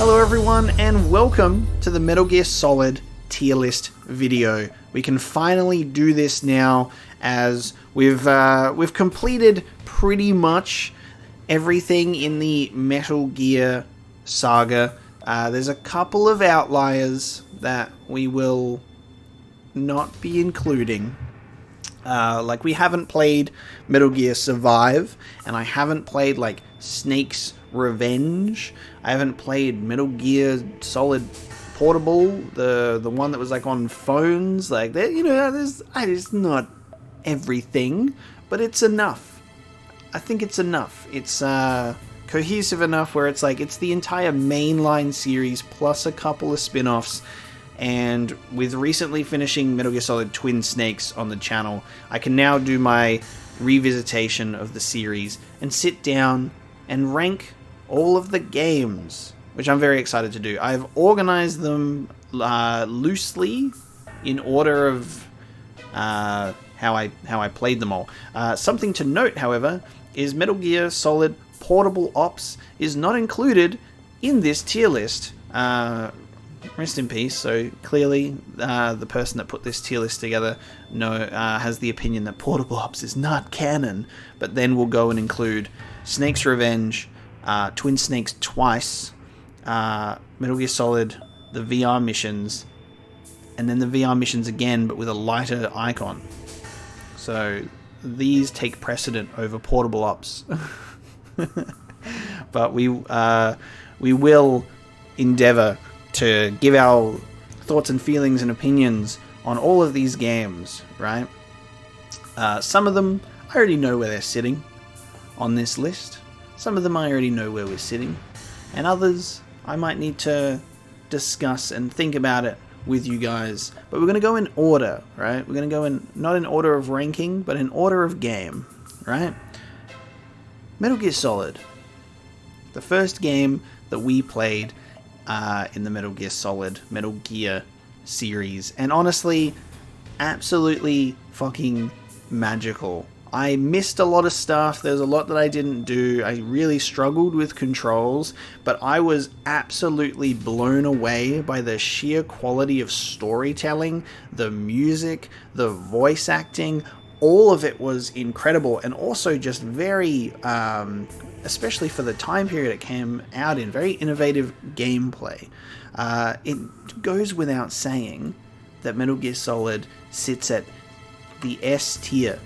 Hello everyone and welcome to the Metal Gear Solid tier list video. We can finally do this now as we've completed pretty much everything in the Metal Gear saga. There's a couple of outliers that we will not be including. Like we haven't played Metal Gear Survive, and I haven't played like Snake's Revenge. I haven't played Metal Gear Solid Portable, the one that was like on phones. Like that, it's not everything, but it's enough. I think it's enough. It's cohesive enough where it's like it's the entire mainline series plus a couple of spin-offs. And with recently finishing Metal Gear Solid Twin Snakes on the channel, I can now do my revisitation of the series and sit down and rank all of the games, which I'm very excited to do. I've organized them loosely in order of how I played them all. Something to note, however, is Metal Gear Solid Portable Ops is not included in this tier list. Rest in peace. So clearly, the person that put this tier list together has the opinion that Portable Ops is not canon. But then we'll go and include Snake's Revenge, Twin Snakes twice, Metal Gear Solid, the VR missions, and then the VR missions again, but with a lighter icon. So these take precedent over Portable Ops. But we will endeavor to give our thoughts and feelings and opinions on all of these games, right? Some of them, I already know where they're sitting on this list. Some of them I already know where we're sitting. And others, I might need to discuss and think about it with you guys. But we're going to go in order, right? We're going to go in, not in order of ranking, but in order of game, right? Metal Gear Solid. The first game that we played in the Metal Gear series. And honestly, absolutely fucking magical. I missed a lot of stuff. There's a lot that I didn't do. I really struggled with controls, but I was absolutely blown away by the sheer quality of storytelling, the music, the voice acting. All of it was incredible, and also just very, especially for the time period it came out in, very innovative gameplay. It goes without saying that Metal Gear Solid sits at the S tier.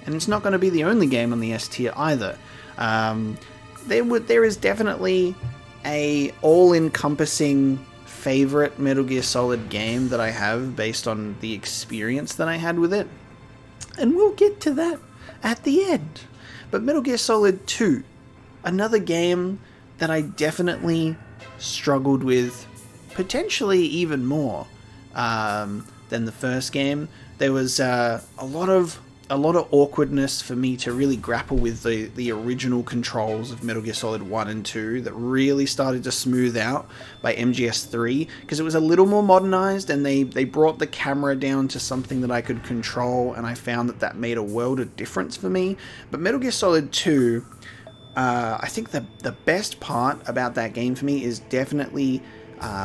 And it's not going to be the only game on the S tier either. There is definitely a all-encompassing favorite Metal Gear Solid game that I have based on the experience that I had with it. And we'll get to that at the end. But Metal Gear Solid 2, another game that I definitely struggled with, potentially even more than the first game. There was a lot of awkwardness for me to really grapple with the original controls of Metal Gear Solid 1 and 2 that really started to smooth out by MGS3, because it was a little more modernized and they brought the camera down to something that I could control, and I found that made a world of difference for me. But Metal Gear Solid 2, I think the best part about that game for me is definitely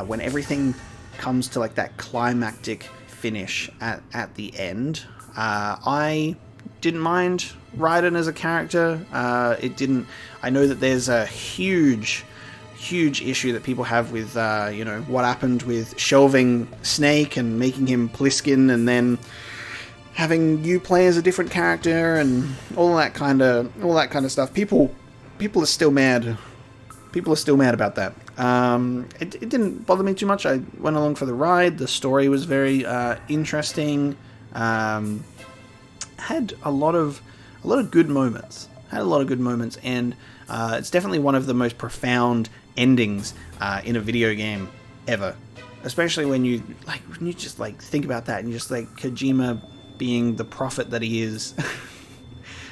when everything comes to like that climactic finish at the end. I didn't mind Raiden as a character. I know that there's a huge issue that people have with, what happened with shelving Snake and making him Pliskin, and then having you play as a different character and all that kind of stuff. People are still mad. People are still mad about that. It didn't bother me too much. I went along for the ride. The story was very interesting. Had a lot of good moments. And it's definitely one of the most profound endings in a video game ever. Especially when you just like think about that, and you just like Kojima being the prophet that he is,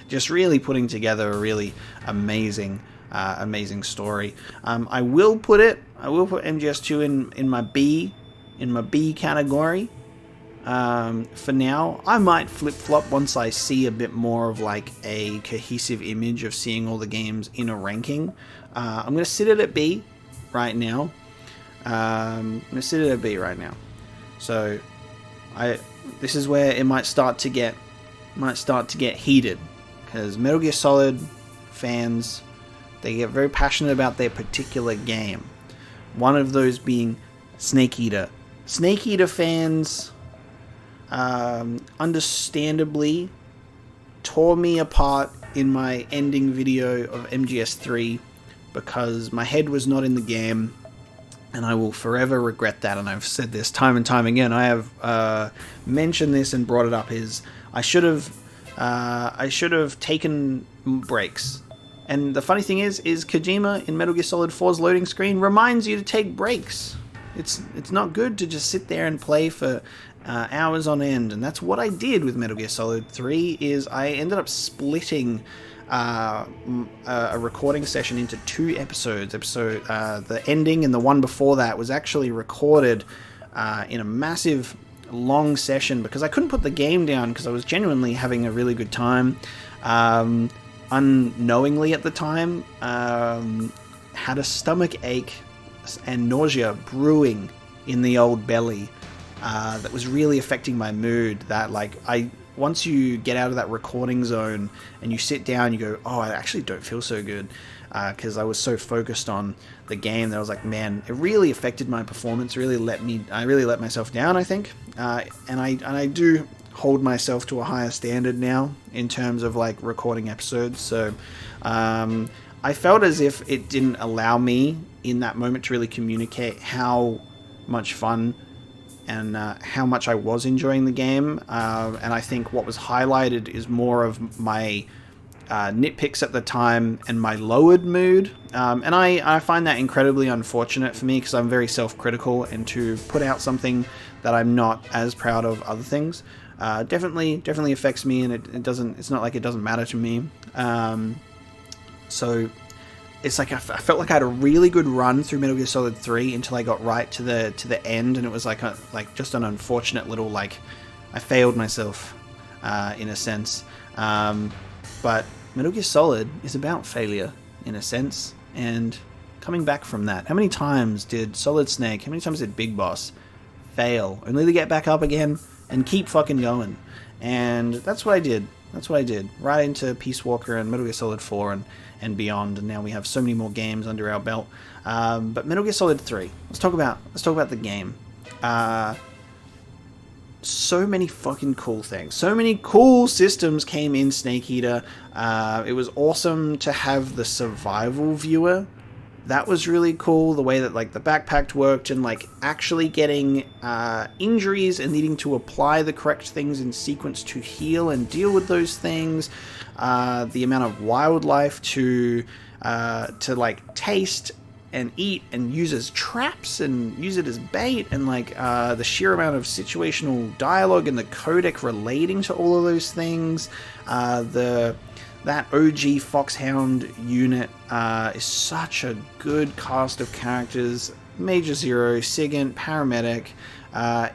just really putting together a really amazing story. I will put MGS2 in my B category. For now, I might flip-flop once I see a bit more of like a cohesive image of seeing all the games in a ranking. I'm going to sit it at B right now. I'm going to sit at a B right now. So this is where it might start to get heated, because Metal Gear Solid fans, they get very passionate about their particular game. One of those being Snake Eater. Snake Eater fans, understandably, tore me apart in my ending video of MGS3 because my head was not in the game, and I will forever regret that. And I've said this time and time again. I have mentioned this and brought it up. I should have taken breaks. And the funny thing is Kojima in Metal Gear Solid 4's loading screen reminds you to take breaks. It's not good to just sit there and play for hours on end, and that's what I did with Metal Gear Solid 3. Is I ended up splitting a recording session into 2 episodes. The ending and the one before that was actually recorded in a massive long session because I couldn't put the game down because I was genuinely having a really good time. Unknowingly at the time, had a stomach ache and nausea brewing in the old belly that was really affecting my mood. That once you get out of that recording zone and you sit down, you go, oh, I actually don't feel so good, because I was so focused on the game that I was like, man, it really affected my performance. I really let myself down, I think, and I do hold myself to a higher standard now in terms of like recording episodes. So I felt as if it didn't allow me in that moment to really communicate how much fun and how much I was enjoying the game. And I think what was highlighted is more of my nitpicks at the time and my lowered mood. And I find that incredibly unfortunate for me because I'm very self-critical, and to put out something that I'm not as proud of other things definitely affects me, and it's not like it doesn't matter to me. So it's like I felt like I had a really good run through Metal Gear Solid 3 until I got right to the end, and it was like just an unfortunate little, I failed myself in a sense. But Metal Gear Solid is about failure in a sense, and coming back from that. How many times did Solid Snake, how many times did Big Boss fail only to get back up again and keep fucking going? And that's what I did. Right into Peace Walker and Metal Gear Solid 4 and beyond, and now we have so many more games under our belt. But Metal Gear Solid 3, let's talk about the game. So many fucking cool things. So many cool systems came in Snake Eater. It was awesome to have the survival viewer. That was really cool, the way that the backpack worked, and actually getting injuries and needing to apply the correct things in sequence to heal and deal with those things. The amount of wildlife to taste and eat and use as traps and use it as bait, and the sheer amount of situational dialogue and the codec relating to all of those things. That OG Foxhound unit is such a good cast of characters. Major Zero, Sigint, Paramedic,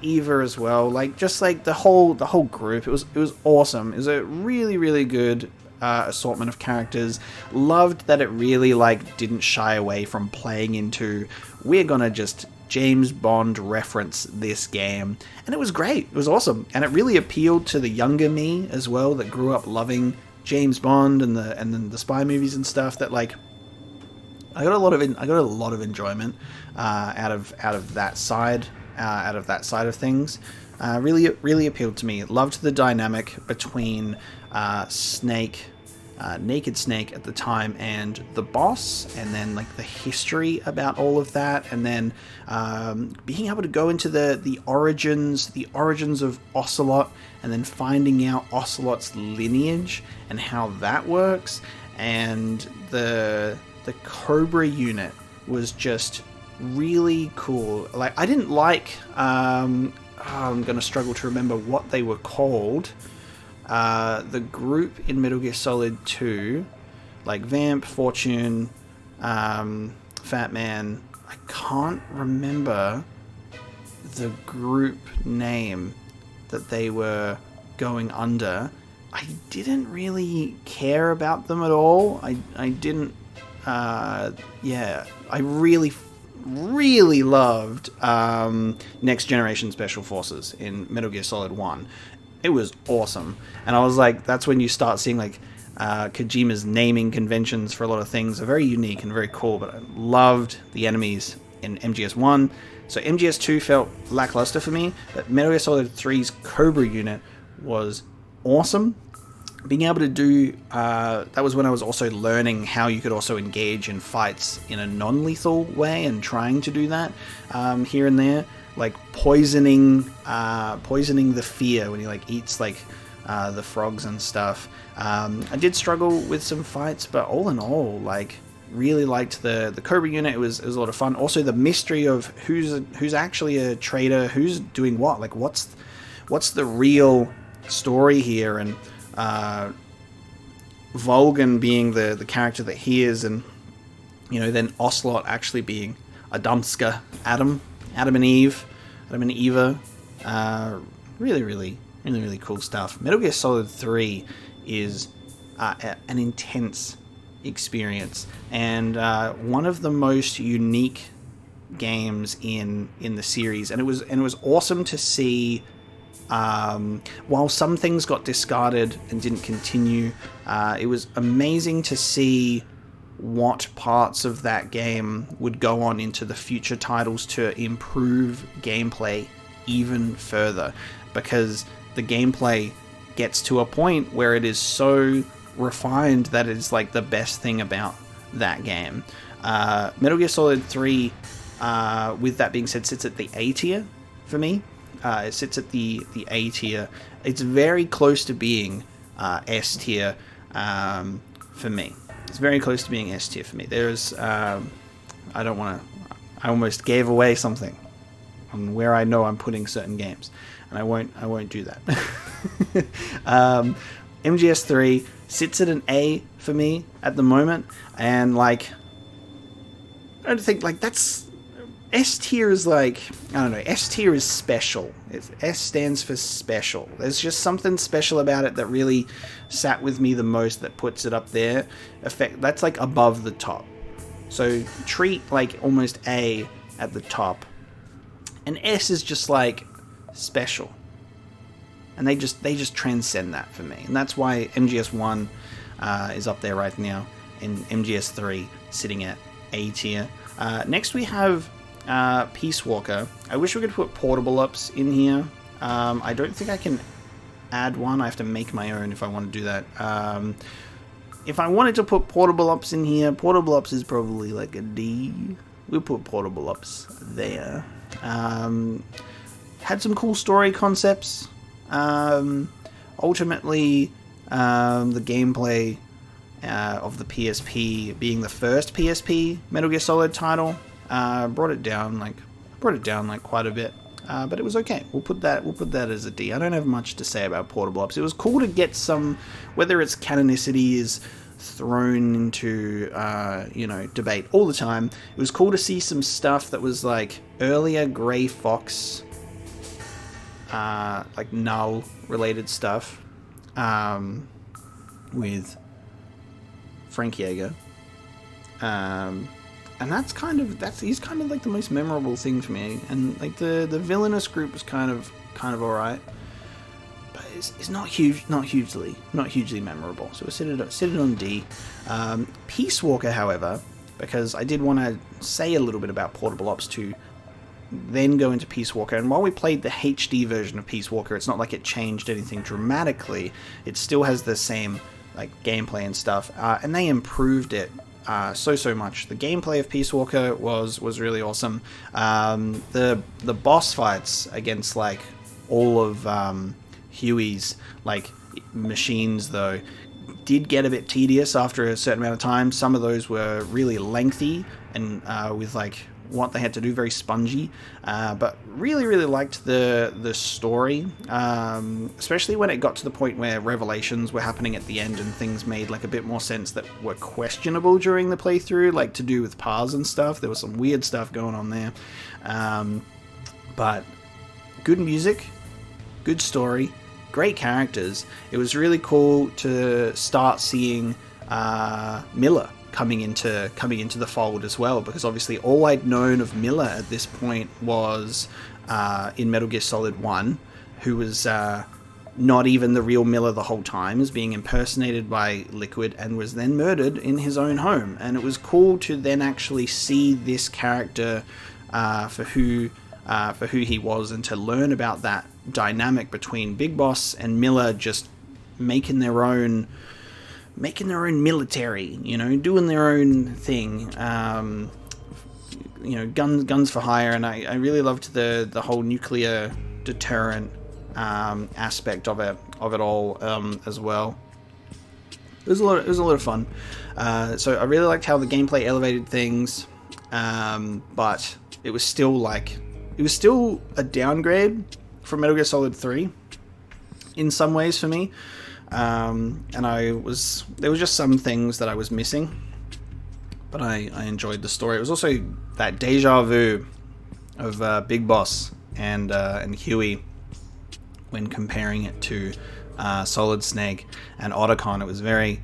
Eva as well. The whole group. It was awesome. It was a really, really good assortment of characters. Loved that it really didn't shy away from playing into, we're gonna just James Bond reference this game, and it was great. It was awesome, and it really appealed to the younger me as well, that grew up loving James Bond and then the spy movies and stuff. That I got a lot of enjoyment out of that side of things. Really appealed to me. Loved the dynamic between Naked Snake at the time and the boss, and then the history about all of that, and then being able to go into the origins of Ocelot, and then finding out Ocelot's lineage and how that works. And the Cobra unit was just really cool. I didn't I'm gonna struggle to remember what they were called. The group in Metal Gear Solid 2, Vamp, Fortune, Fat Man. I can't remember the group name that they were going under. I didn't really care about them at all. I didn't. I really really loved Next Generation Special Forces in Metal Gear Solid 1. It was awesome. And I was like, that's when you start seeing like Kojima's naming conventions for a lot of things are very unique and very cool, but I loved the enemies in MGS1. So MGS2 felt lackluster for me, but Metal Gear Solid 3's Cobra unit was awesome. Being able to do that was when I was also learning how you could also engage in fights in a non-lethal way, and trying to do that here and there, like poisoning the fear when he like eats like the frogs and stuff. I did struggle with some fights, but all in all, like, really liked the Cobra unit. It was a lot of fun. Also, the mystery of who's actually a traitor, who's doing what, like what's the real story here, and Volgan being the character that he is, and then Ocelot actually being Adamska, Adam and Eva. Really cool stuff. Metal Gear Solid 3 is an intense experience, and one of the most unique games in the series, and it was awesome to see. While some things got discarded and didn't continue, it was amazing to see what parts of that game would go on into the future titles to improve gameplay even further, because the gameplay gets to a point where it is so refined that it's like the best thing about that game. Metal Gear Solid 3, with that being said, sits at the A tier for me. It sits at the A tier. It's very close to being S tier for me. It's very close to being S tier for me. There's I almost gave away something on where I know I'm putting certain games, and I won't do that. MGS3 sits at an A for me at the moment, and like I don't think like that's. S tier is like, I don't know, S tier is special. S stands for special. There's just something special about it that really sat with me the most, that puts it up there. That's like above the top. So treat like almost A at the top. And S is just like special. And they just transcend that for me. And that's why MGS1 is up there right now, and MGS3 sitting at A tier. Next we have Peace Walker. I wish we could put Portable-Ups in here. I don't think I can add one. I have to make my own if I want to do that. If I wanted to put Portable-Ups in here, Portable-Ups is probably like a D. We'll put Portable-Ups there. Had some cool story concepts. Ultimately, the gameplay of the PSP being the first PSP Metal Gear Solid title brought it down quite a bit, but it was okay. We'll put that as a D. I don't have much to say about Portable-Ups. It was cool to get some, whether its canonicity is thrown into debate all the time. It was cool to see some stuff that was like earlier Grey Fox, like Null related stuff, with Frank Yeager. And he's kind of like the most memorable thing for me. And like the villainous group was kind of alright, but it's not hugely memorable. So we'll sit it on D. Peace Walker, however, because I did want to say a little bit about Portable-Ops to then go into Peace Walker. And while we played the HD version of Peace Walker, it's not like it changed anything dramatically. It still has the same like gameplay and stuff, and they improved it so much. The gameplay of Peace Walker was really awesome. The boss fights against like all of Huey's like machines, though, did get a bit tedious after a certain amount of time. Some of those were really lengthy and with like what they had to do very spongy, but really liked the story, especially when it got to the point where revelations were happening at the end and things made like a bit more sense that were questionable during the playthrough, like to do with paths and stuff. There was some weird stuff going on there, but good music, good story, great characters. It was really cool to start seeing Miller coming into the fold as well, because obviously all I'd known of Miller at this point was in Metal Gear Solid 1, who was not even the real Miller the whole time, is being impersonated by Liquid and was then murdered in his own home. And it was cool to then actually see this character for who he was, and to learn about that dynamic between Big Boss and Miller, just making their own military, doing their own thing, guns for hire. And I really loved the whole nuclear deterrent aspect of it all as well. It was a lot of fun. So I really liked how the gameplay elevated things, but it was still a downgrade from Metal Gear Solid 3 in some ways for me. And there was just some things that I was missing, but I enjoyed the story. It was also that deja vu of Big Boss and Huey when comparing it to Solid Snake and Otacon. It was very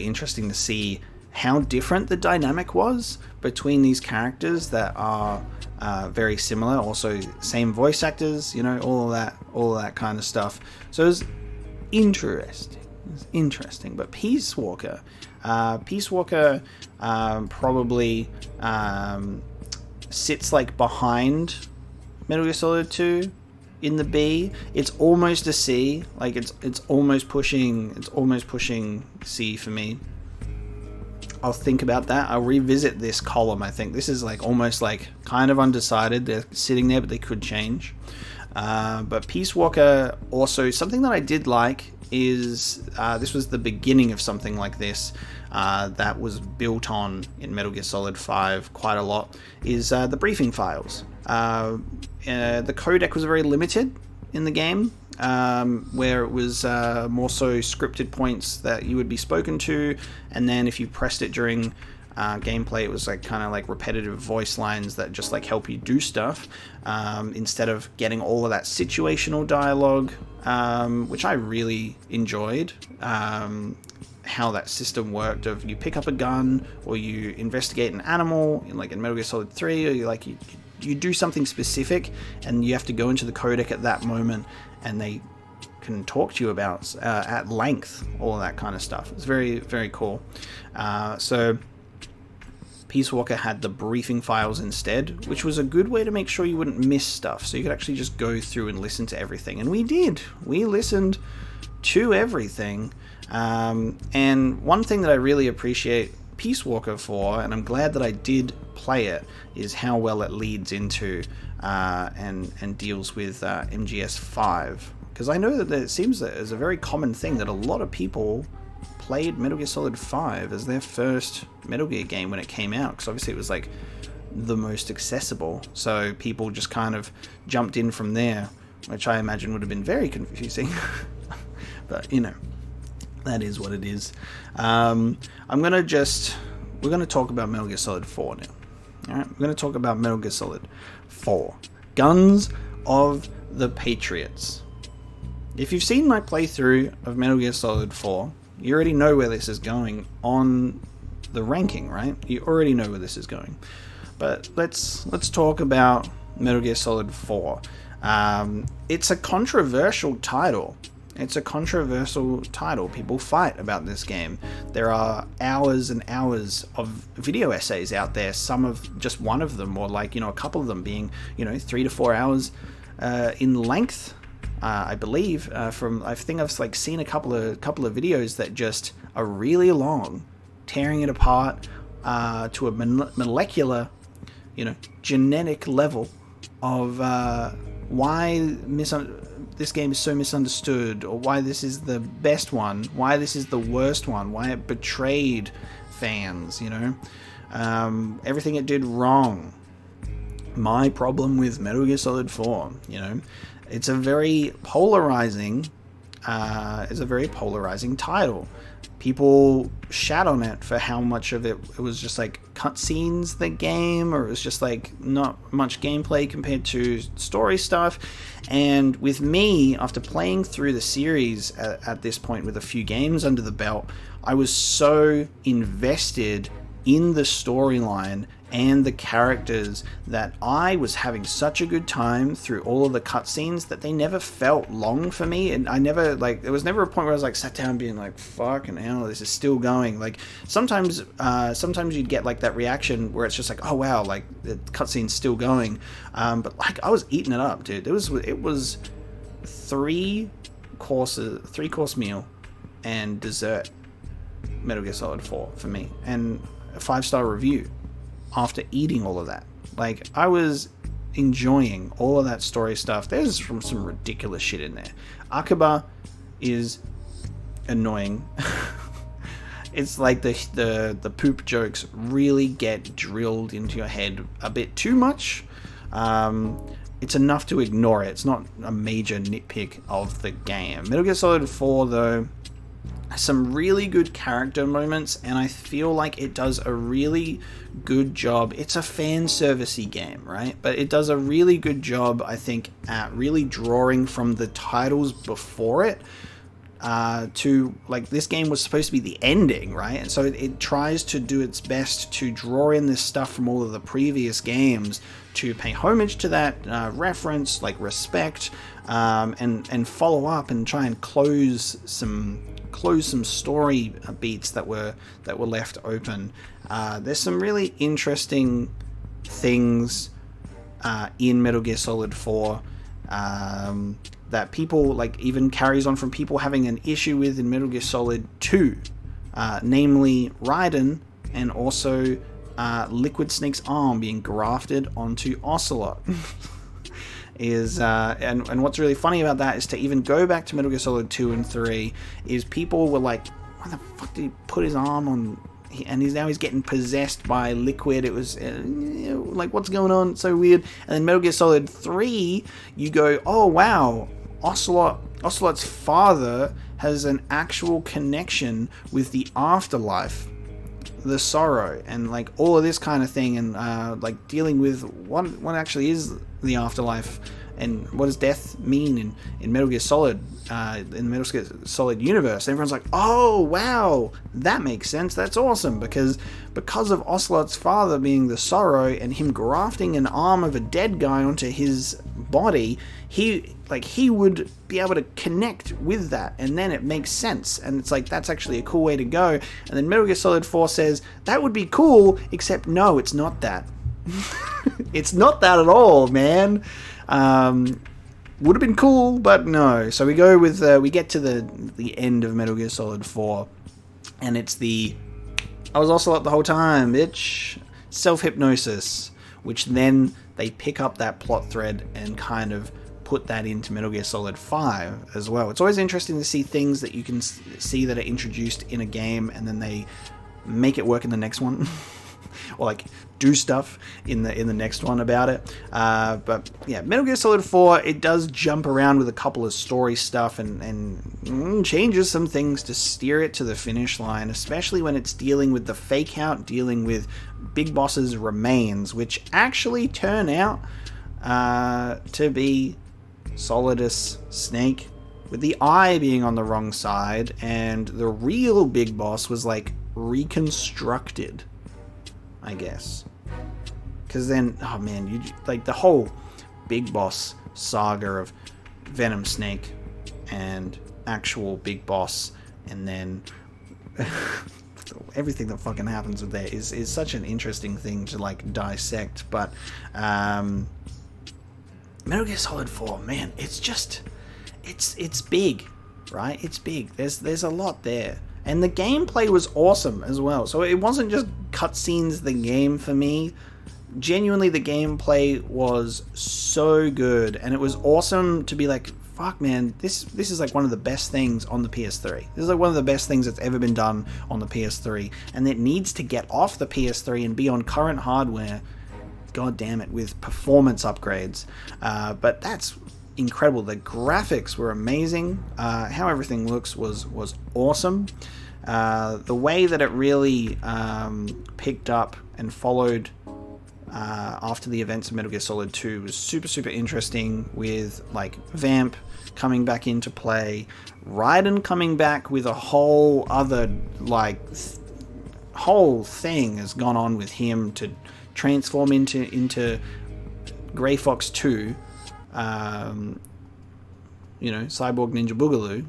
interesting to see how different the dynamic was between these characters that are very similar, also same voice actors, all of that kind of stuff. So it was interesting. But Peace Walker probably sits like behind Metal Gear Solid 2 in the B. It's almost a C. Like it's almost pushing C for me. I'll think about that. I'll revisit this column. I think this is almost kind of undecided. They're sitting there, but they could change. But Peace Walker, also something that I did like is this was the beginning of something like this that was built on in Metal Gear Solid 5 quite a lot, is the briefing files. The codec was very limited in the game, where it was more so scripted points that you would be spoken to, and then if you pressed it during gameplay, it was kind of repetitive voice lines that just help you do stuff, instead of getting all of that situational dialogue, which I really enjoyed. How that system worked of you pick up a gun, or you investigate an animal in Metal Gear Solid 3, or you do something specific and you have to go into the codec at that moment, and they can talk to you about at length all of that kind of stuff. It's very, very cool. So Peace Walker had the briefing files instead, which was a good way to make sure you wouldn't miss stuff, so you could actually just go through and listen to everything. And we did. We listened to everything. And one thing that I really appreciate Peace Walker for, and I'm glad that I did play it, is how well it leads into and deals with MGS5. Because I know that it seems that it's a very common thing that a lot of people played Metal Gear Solid 5 as their first Metal Gear game when it came out, because obviously it was the most accessible, so people just kind of jumped in from there, which I imagine would have been very confusing. But that is what it is. We're gonna talk about Metal Gear Solid 4 now. Alright, we're gonna talk about Metal Gear Solid 4. Guns of the Patriots. If you've seen my playthrough of Metal Gear Solid 4, you already know where this is going on the ranking, right? You already know where this is going. But let's talk about Metal Gear Solid 4. It's a controversial title. People fight about this game. There are hours and hours of video essays out there. Just one of them, or a couple of them being 3 to 4 hours in length. I believe I think I've seen a couple of videos that just are really long, tearing it apart to a molecular, genetic level of why this game is so misunderstood, or why this is the best one, why this is the worst one, why it betrayed fans, everything it did wrong. My problem with Metal Gear Solid 4, it's a very polarizing is a very polarizing title. People shat on it for how much of it was just like cutscenes, the game, or it was just like not much gameplay compared to story stuff. And with me, after playing through the series at this point with a few games under the belt, I was so invested in the storyline and the characters that I was having such a good time through all of the cutscenes that they never felt long for me. And I never, like, there was never a point where I was like sat down being like, fucking hell, this is still going. Like sometimes you'd get like that reaction where it's just like, oh wow, like the cutscene's still going. But like I was eating it up, dude. It was 3-course meal and dessert Metal Gear Solid 4 for me, and a 5-star review after eating all of that. Like, I was enjoying all of that story stuff. There's some ridiculous shit in there. Akiba is annoying. It's like the poop jokes really get drilled into your head a bit too much. It's enough to ignore it. It's not a major nitpick of the game. Metal Gear Solid 4, though, some really good character moments, and I feel like it does a really good job. It's a fan servicey game, right? But it does a really good job, I think, at really drawing from the titles before it to, like, this game was supposed to be the ending, right? And so it tries to do its best to draw in this stuff from all of the previous games to pay homage to that, reference, like, respect, and follow up and try and close some story beats that were left open. There's some really interesting things in Metal Gear Solid 4 that people, like, even carries on from people having an issue with in Metal Gear Solid 2, namely Raiden, and also Liquid Snake's arm being grafted onto Ocelot. And what's really funny about that is to even go back to Metal Gear Solid 2 and 3 is people were like, why the fuck did he put his arm on, and he's getting possessed by Liquid? It was like, what's going on? It's so weird. And then Metal Gear Solid 3, you go, oh wow, Ocelot's father has an actual connection with the afterlife, the sorrow, and like all of this kind of thing, and like dealing with what actually is the afterlife, and what does death mean in Metal Gear Solid, in the Metal Gear Solid universe. And everyone's like, oh wow, that makes sense, that's awesome, because of Ocelot's father being the sorrow and him grafting an arm of a dead guy onto his body, he would be able to connect with that, and then it makes sense, and it's like, that's actually a cool way to go. And then Metal Gear Solid 4 says, that would be cool, except no, it's not that. It's not that at all, man. Would have been cool, but no. So we go with we get to the end of Metal Gear Solid 4, and it's I was also up the whole time, bitch. Self-hypnosis, which then they pick up that plot thread and kind of put that into Metal Gear Solid 5 as well. It's always interesting to see things that you can see that are introduced in a game and then they make it work in the next one. Or like do stuff in the next one about it. But yeah, Metal Gear Solid 4, it does jump around with a couple of story stuff and changes some things to steer it to the finish line, especially when it's dealing with the fake out, dealing with Big Boss's remains, which actually turn out to be Solidus Snake, with the eye being on the wrong side, and the real Big Boss was like reconstructed, I guess. Because then, oh man, you like the whole Big Boss saga of Venom Snake and actual Big Boss, and then everything that fucking happens with that is such an interesting thing to like dissect. But Metal Gear Solid 4, man, it's just it's big, right? It's big. There's a lot there. And the gameplay was awesome as well. So it wasn't just cutscenes, the game for me. Genuinely, the gameplay was so good. And it was awesome to be like, fuck, man, this is like one of the best things on the PS3. This is like one of the best things that's ever been done on the PS3. And it needs to get off the PS3 and be on current hardware, god damn it, with performance upgrades. But that's incredible. The graphics were amazing. How everything looks was awesome. The way that it really picked up and followed after the events of Metal Gear Solid 2 was super interesting, with like Vamp coming back into play, Raiden coming back with a whole other whole thing has gone on with him to transform into Grey Fox 2, Cyborg Ninja Boogaloo,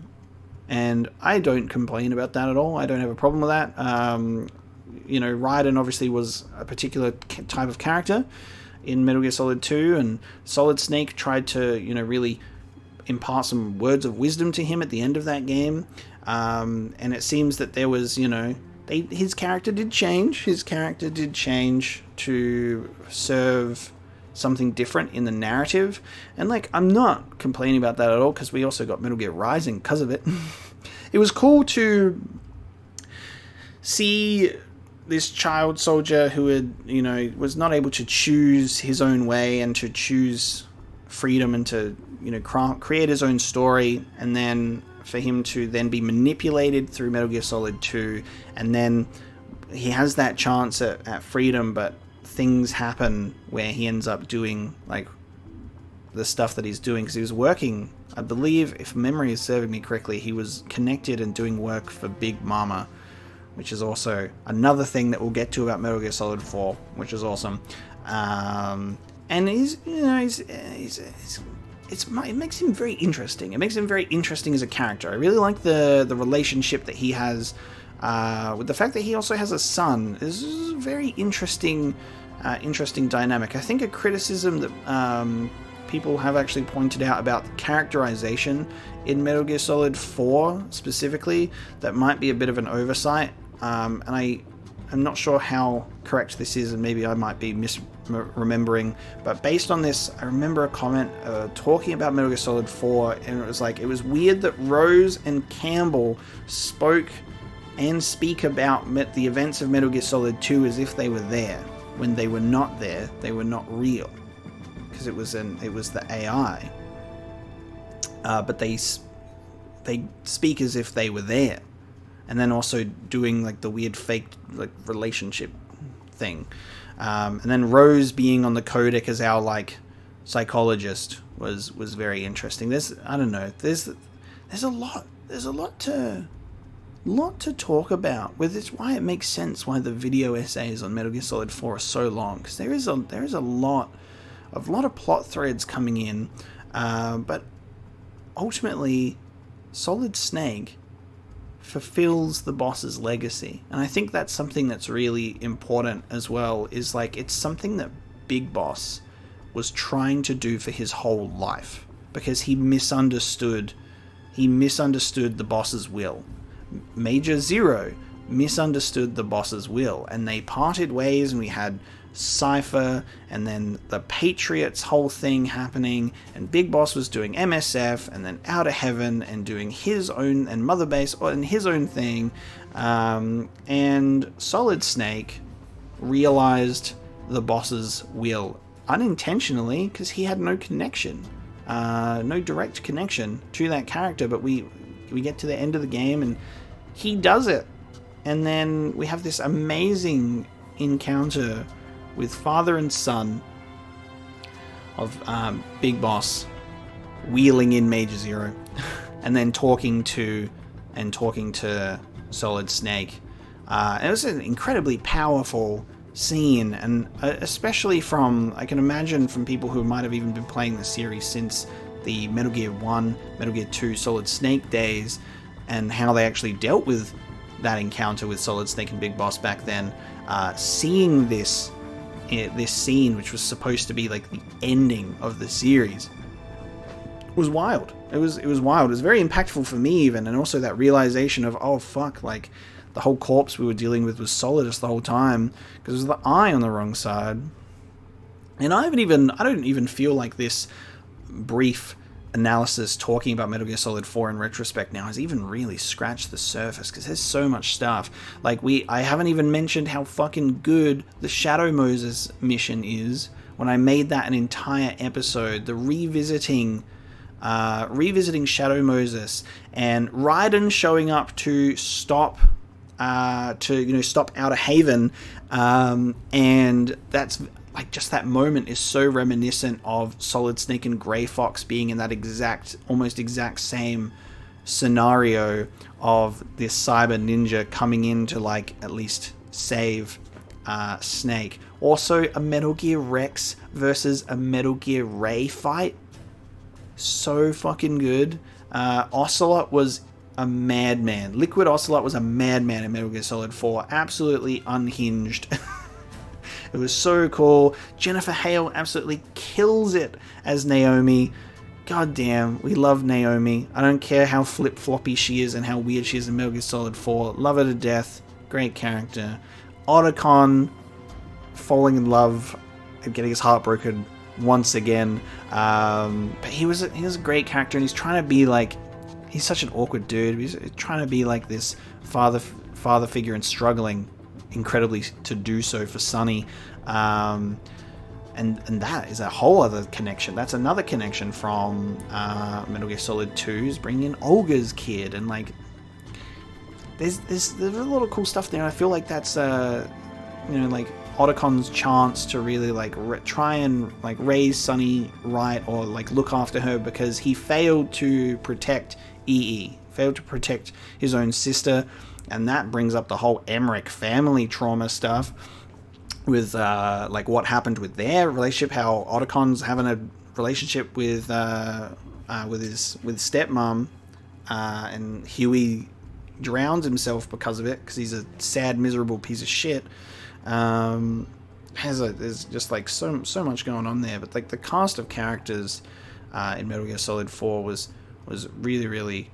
and I don't complain about that at all. I don't have a problem with that. Raiden obviously was a particular type of character in Metal Gear Solid 2, and Solid Snake tried to, really impart some words of wisdom to him at the end of that game. And it seems that there was, his character did change. His character did change to serve something different in the narrative. And, I'm not complaining about that at all, because we also got Metal Gear Rising because of it. It was cool to see this child soldier who had, was not able to choose his own way and to choose freedom and to, create his own story, and then for him to then be manipulated through Metal Gear Solid 2, and then he has that chance at freedom, but things happen where he ends up doing, the stuff that he's doing, because he was working, I believe, if memory is serving me correctly, he was connected and doing work for Big Mama, which is also another thing that we'll get to about Metal Gear Solid 4, which is awesome. And it makes him very interesting. It makes him very interesting as a character. I really like the relationship that he has with the fact that he also has a son. This is a very interesting dynamic. I think a criticism that people have actually pointed out about the characterization in Metal Gear Solid 4 specifically, that might be a bit of an oversight. And I'm not sure how correct this is, and maybe I might be misremembering, but based on this, I remember a comment talking about Metal Gear Solid 4, and it was weird that Rose and Campbell spoke and speak about the events of Metal Gear Solid 2 as if they were there. When they were not there, they were not real, because it was the AI. But they speak as if they were there. And then also doing the weird fake relationship thing, and then Rose being on the codec as our psychologist was very interesting. There's a lot to talk with. It's why it makes sense why the video essays on Metal Gear Solid 4 are so long, because there is a lot of plot threads coming in, but ultimately Solid Snake fulfills the boss's legacy, and I think that's something that's really important as well, is it's something that Big Boss was trying to do for his whole life, because he misunderstood the boss's will. Major Zero misunderstood the boss's will, and they parted ways, and we had Cypher and then the Patriots whole thing happening, and Big Boss was doing MSF and then Outer Heaven and doing his own, and Mother Base and his own thing, and Solid Snake realized the boss's will unintentionally, because he had no connection, no direct connection to that character, but we get to the end of the game and he does it, and then we have this amazing encounter with father and son of Big Boss wheeling in Major Zero, and then talking to Solid Snake. It was an incredibly powerful scene, and especially I can imagine from people who might have even been playing the series since the Metal Gear 1, Metal Gear 2 Solid Snake days, and how they actually dealt with that encounter with Solid Snake and Big Boss back then. Seeing this scene, which was supposed to be the ending of the series, was wild. It was wild. It was very impactful for me even, and also that realization of, oh fuck, the whole corpse we were dealing with was Solidus the whole time, because it was the eye on the wrong side. And I don't even feel like this brief analysis talking about Metal Gear Solid 4 in retrospect now has even really scratched the surface, because there's so much stuff. I haven't even mentioned how fucking good the Shadow Moses mission is. When I made that an entire episode, the revisiting revisiting Shadow Moses, and Raiden showing up to stop stop Outer Haven, and that's like, just that moment is so reminiscent of Solid Snake and Grey Fox being in that almost exact same scenario of this cyber ninja coming in to like at least save Snake. Also, a Metal Gear Rex versus a Metal Gear Ray fight, so fucking good. Ocelot was a madman. Liquid Ocelot was a madman in Metal Gear Solid 4. Absolutely unhinged. It was so cool. Jennifer Hale absolutely kills it as Naomi. God damn, we love Naomi. I don't care how flip-floppy she is and how weird she is in Metal Gear Solid 4. Love her to death. Great character. Otacon falling in love and getting his heart broken once again. But he was a great character, and he's trying to be like... He's such an awkward dude. He's trying to be like this father figure and struggling incredibly to do so for Sonny. And that is a whole other connection. That's another connection from Metal Gear Solid 2's bringing in Olga's kid, and like there's a lot of cool stuff there. I feel like that's like Otacon's chance to really like try and like raise Sonny right, or like look after her, because he failed to protect failed to protect his own sister, and that brings up the whole Emmerich family trauma stuff with like what happened with their relationship, how Otacon's having a relationship with stepmom, and Huey drowns himself because of it, because he's a sad, miserable piece of shit. There's just like so much going on there, but like the cast of characters in Metal Gear Solid 4 was really, really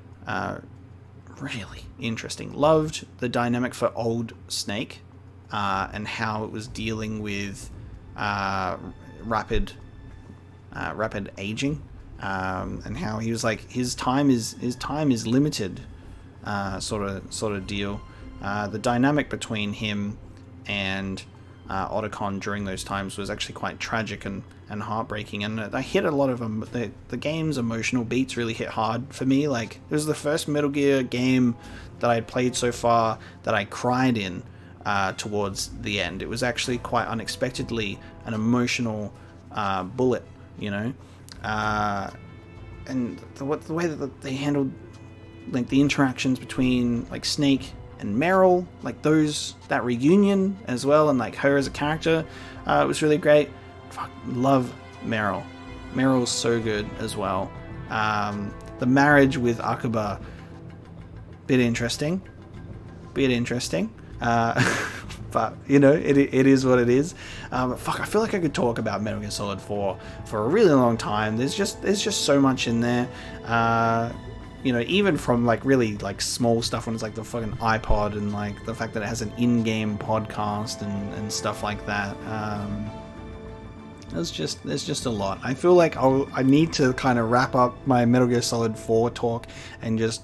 interesting. Loved the dynamic for old Snake, and how it was dealing with rapid aging, and how he was like his time is limited, sort of deal. The dynamic between him and Otacon during those times was actually quite tragic and heartbreaking, and they hit a lot of them. The game's emotional beats really hit hard for me. Like, it was the first Metal Gear game that I had played so far that I cried in towards the end. It was actually quite unexpectedly an emotional bullet, and the way that they handled like the interactions between like Snake and Meryl, like that reunion as well, and like her as a character, it was really great. Fuck, love Meryl. Meryl's so good as well. The marriage with Akuba, bit interesting. But it is what it is. But fuck, I feel like I could talk about Metal Gear Solid 4 for a really long time. There's just so much in there. Even from like really like small stuff when it's like the fucking iPod, and like the fact that it has an in-game podcast and stuff like that. There's just a lot. I feel like I need to kind of wrap up my Metal Gear Solid 4 talk and just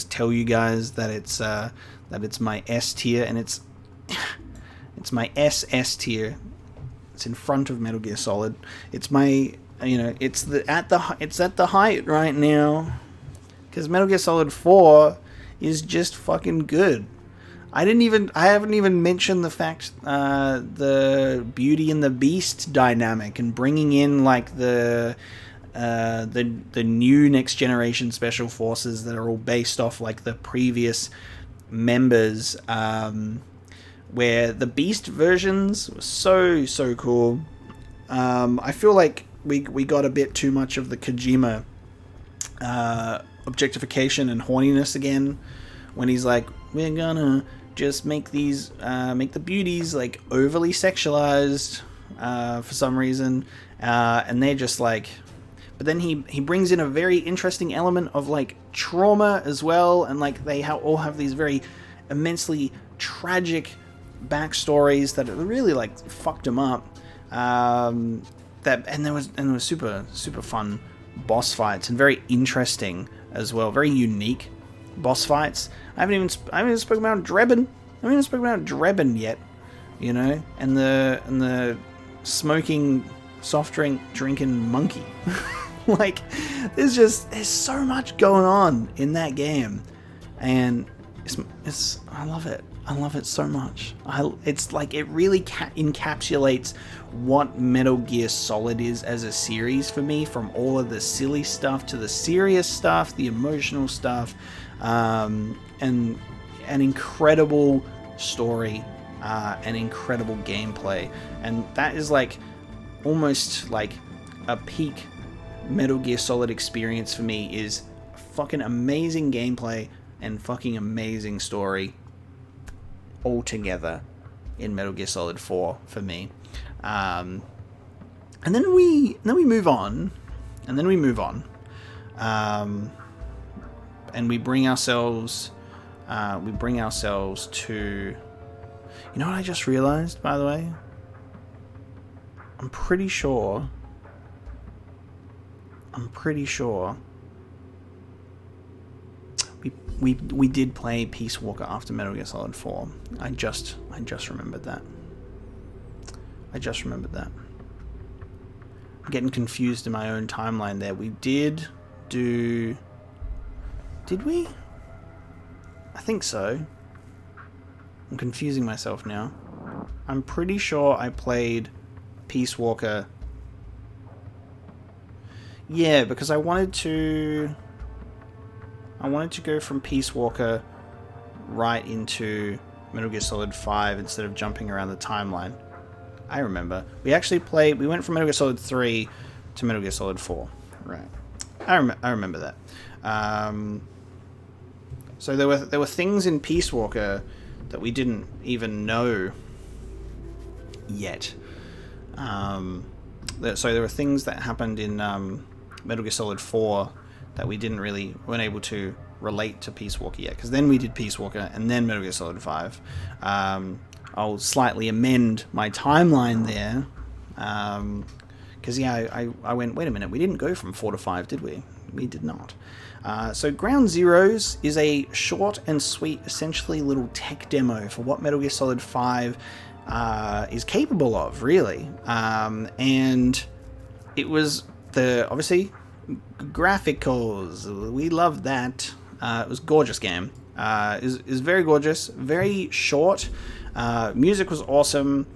tell you guys that it's my S tier, and it's my SS tier. It's in front of Metal Gear Solid. It's my it's at the height right now. Because Metal Gear Solid 4 is just fucking good. I haven't even mentioned the fact, the Beauty and the Beast dynamic, and bringing in like the new next generation special forces that are all based off like the previous members, where the Beast versions were so cool. I feel like we got a bit too much of the Kojima objectification and horniness again, when he's like, we're gonna just make the beauties like overly sexualized for some reason, and they're just like, but then he brings in a very interesting element of like trauma as well, and like they all have these very immensely tragic backstories that really like fucked them up. And there was super fun boss fights, and very interesting as well, very unique boss fights. I haven't even spoken about Drebin. I haven't even spoken about Drebin yet, and the smoking soft drink drinking monkey. Like, there's so much going on in that game, and it's I love it. I love it so much. It's like it really encapsulates what Metal Gear Solid is as a series for me, from all of the silly stuff to the serious stuff, the emotional stuff, and an incredible story, and incredible gameplay. And that is like almost like a peak Metal Gear Solid experience for me, is fucking amazing gameplay and fucking amazing story all together in Metal Gear Solid 4 for me. And then we move on, and we bring ourselves to, you know what I just realized, by the way? I'm pretty sure we did play Peace Walker after Metal Gear Solid 4. I just remembered that. I'm getting confused in my own timeline there. We did do... Did we? I think so. I'm confusing myself now. I'm pretty sure I played Peace Walker. Yeah, because I wanted to go from Peace Walker right into Metal Gear Solid 5 instead of jumping around the timeline. I remember. We went from Metal Gear Solid 3 to Metal Gear Solid 4. Right. I remember that. So there were things in Peace Walker that we didn't even know yet. So there were things that happened in Metal Gear Solid 4 that we weren't able to relate to Peace Walker yet, because then we did Peace Walker and then Metal Gear Solid 5. I'll slightly amend my timeline there, because I went, wait a minute, we didn't go from 4 to 5, did we? We did not. So Ground Zeroes is a short and sweet, essentially little tech demo for what Metal Gear Solid 5 is capable of, really. And it was obviously graphics. We loved that. It was a gorgeous game. It was very gorgeous, very short. Music was awesome.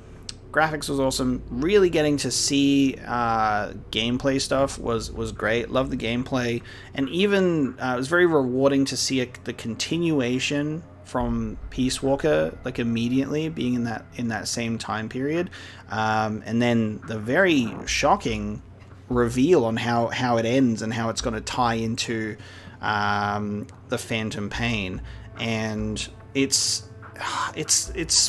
Graphics was awesome. Really getting to see gameplay stuff was great. Loved the gameplay, and even it was very rewarding to see the continuation from Peace Walker, like immediately being in that same time period, and then the very shocking reveal on how it ends and how it's going to tie into the Phantom Pain. And it's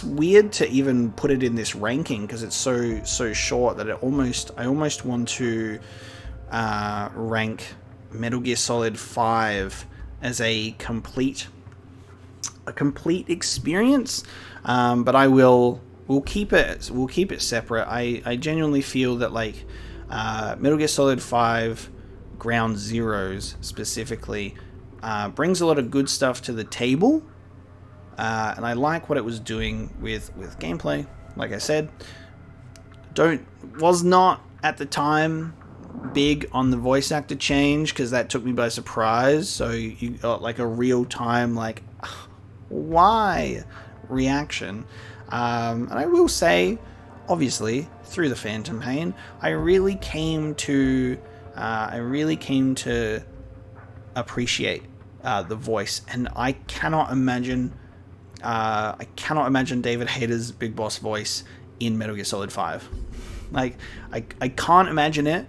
weird to even put it in this ranking because it's so short that I almost want to rank Metal Gear Solid 5 as a complete experience, but we'll keep it separate. I genuinely feel that like Metal Gear Solid 5 Ground Zeroes specifically brings a lot of good stuff to the table. And I like what it was doing with gameplay. Like I said, was not at the time big on the voice actor change because that took me by surprise. So you got like a real time like, why reaction. And I will say, obviously, through the Phantom Pain, I really came to appreciate the voice, and I cannot imagine David Hayter's Big Boss voice in Metal Gear Solid 5. Like, I can't imagine it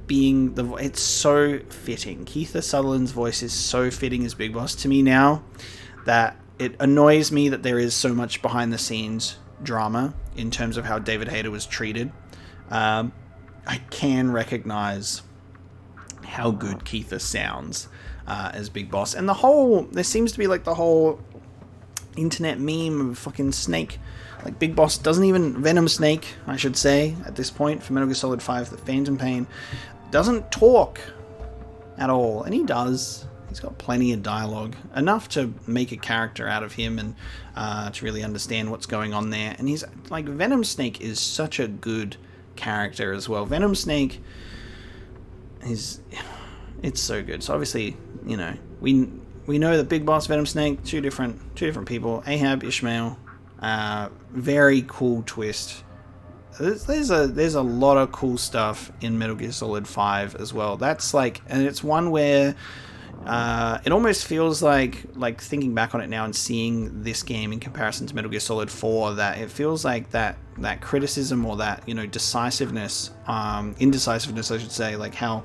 being it's so fitting. Kiefer Sutherland's voice is so fitting as Big Boss to me now that it annoys me that there is so much behind the scenes drama in terms of how David Hayter was treated. I can recognize how good Kiefer sounds as Big Boss. And there seems to be like the whole internet meme of fucking Snake. Like Big Boss doesn't even, Venom Snake, I should say, at this point for Metal Gear Solid 5, the Phantom Pain, doesn't talk at all. And he does. He's got plenty of dialogue, enough to make a character out of him and to really understand what's going on there. And he's like, Venom Snake is such a good character as well. Venom Snake, it's so good. So obviously, you know, we know the big boss Venom Snake, two different people, Ahab, Ishmael. Very cool twist. There's a lot of cool stuff in Metal Gear Solid 5 as well. That's like, and it's one where it almost feels like thinking back on it now and seeing this game in comparison to Metal Gear Solid 4, that it feels like that criticism, or that, you know, indecisiveness I should say, like how,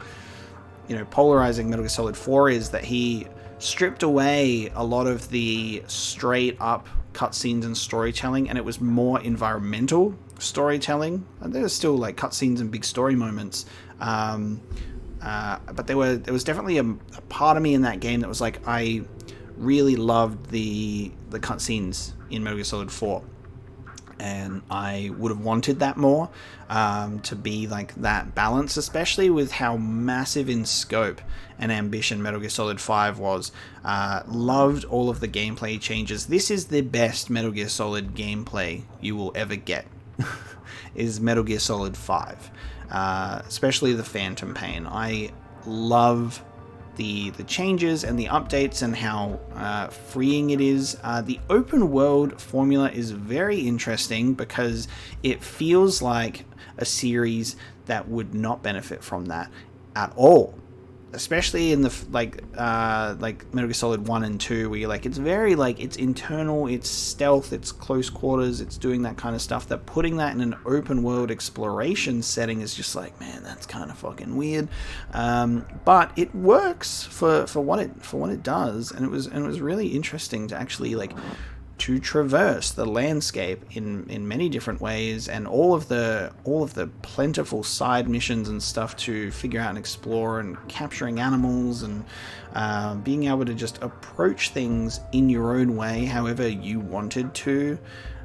you know, polarizing Metal Gear Solid 4 is, that he stripped away a lot of the straight up cutscenes and storytelling, and it was more environmental storytelling. And there was still like cutscenes and big story moments, but there was definitely a part of me in that game that was like, I really loved the cutscenes in Metal Gear Solid 4, and I would have wanted that more, to be like that balance, especially with how massive in scope and ambition Metal Gear Solid 5 was. Loved all of the gameplay changes. This is the best Metal Gear Solid gameplay you will ever get, is Metal Gear Solid 5. Especially the Phantom Pain. I love the changes and the updates, and how freeing it is. The open world formula is very interesting, because it feels like a series that would not benefit from that at all. Especially in the like Metal Gear Solid 1 and 2, where you're like, it's very like, it's internal, it's stealth, it's close quarters, it's doing that kind of stuff. That putting that in an open world exploration setting is just like, man, that's kind of fucking weird. But it works for what it does, and it was really interesting to actually like to traverse the landscape in many different ways, and all of the plentiful side missions and stuff to figure out and explore, and capturing animals, and being able to just approach things in your own way however you wanted to,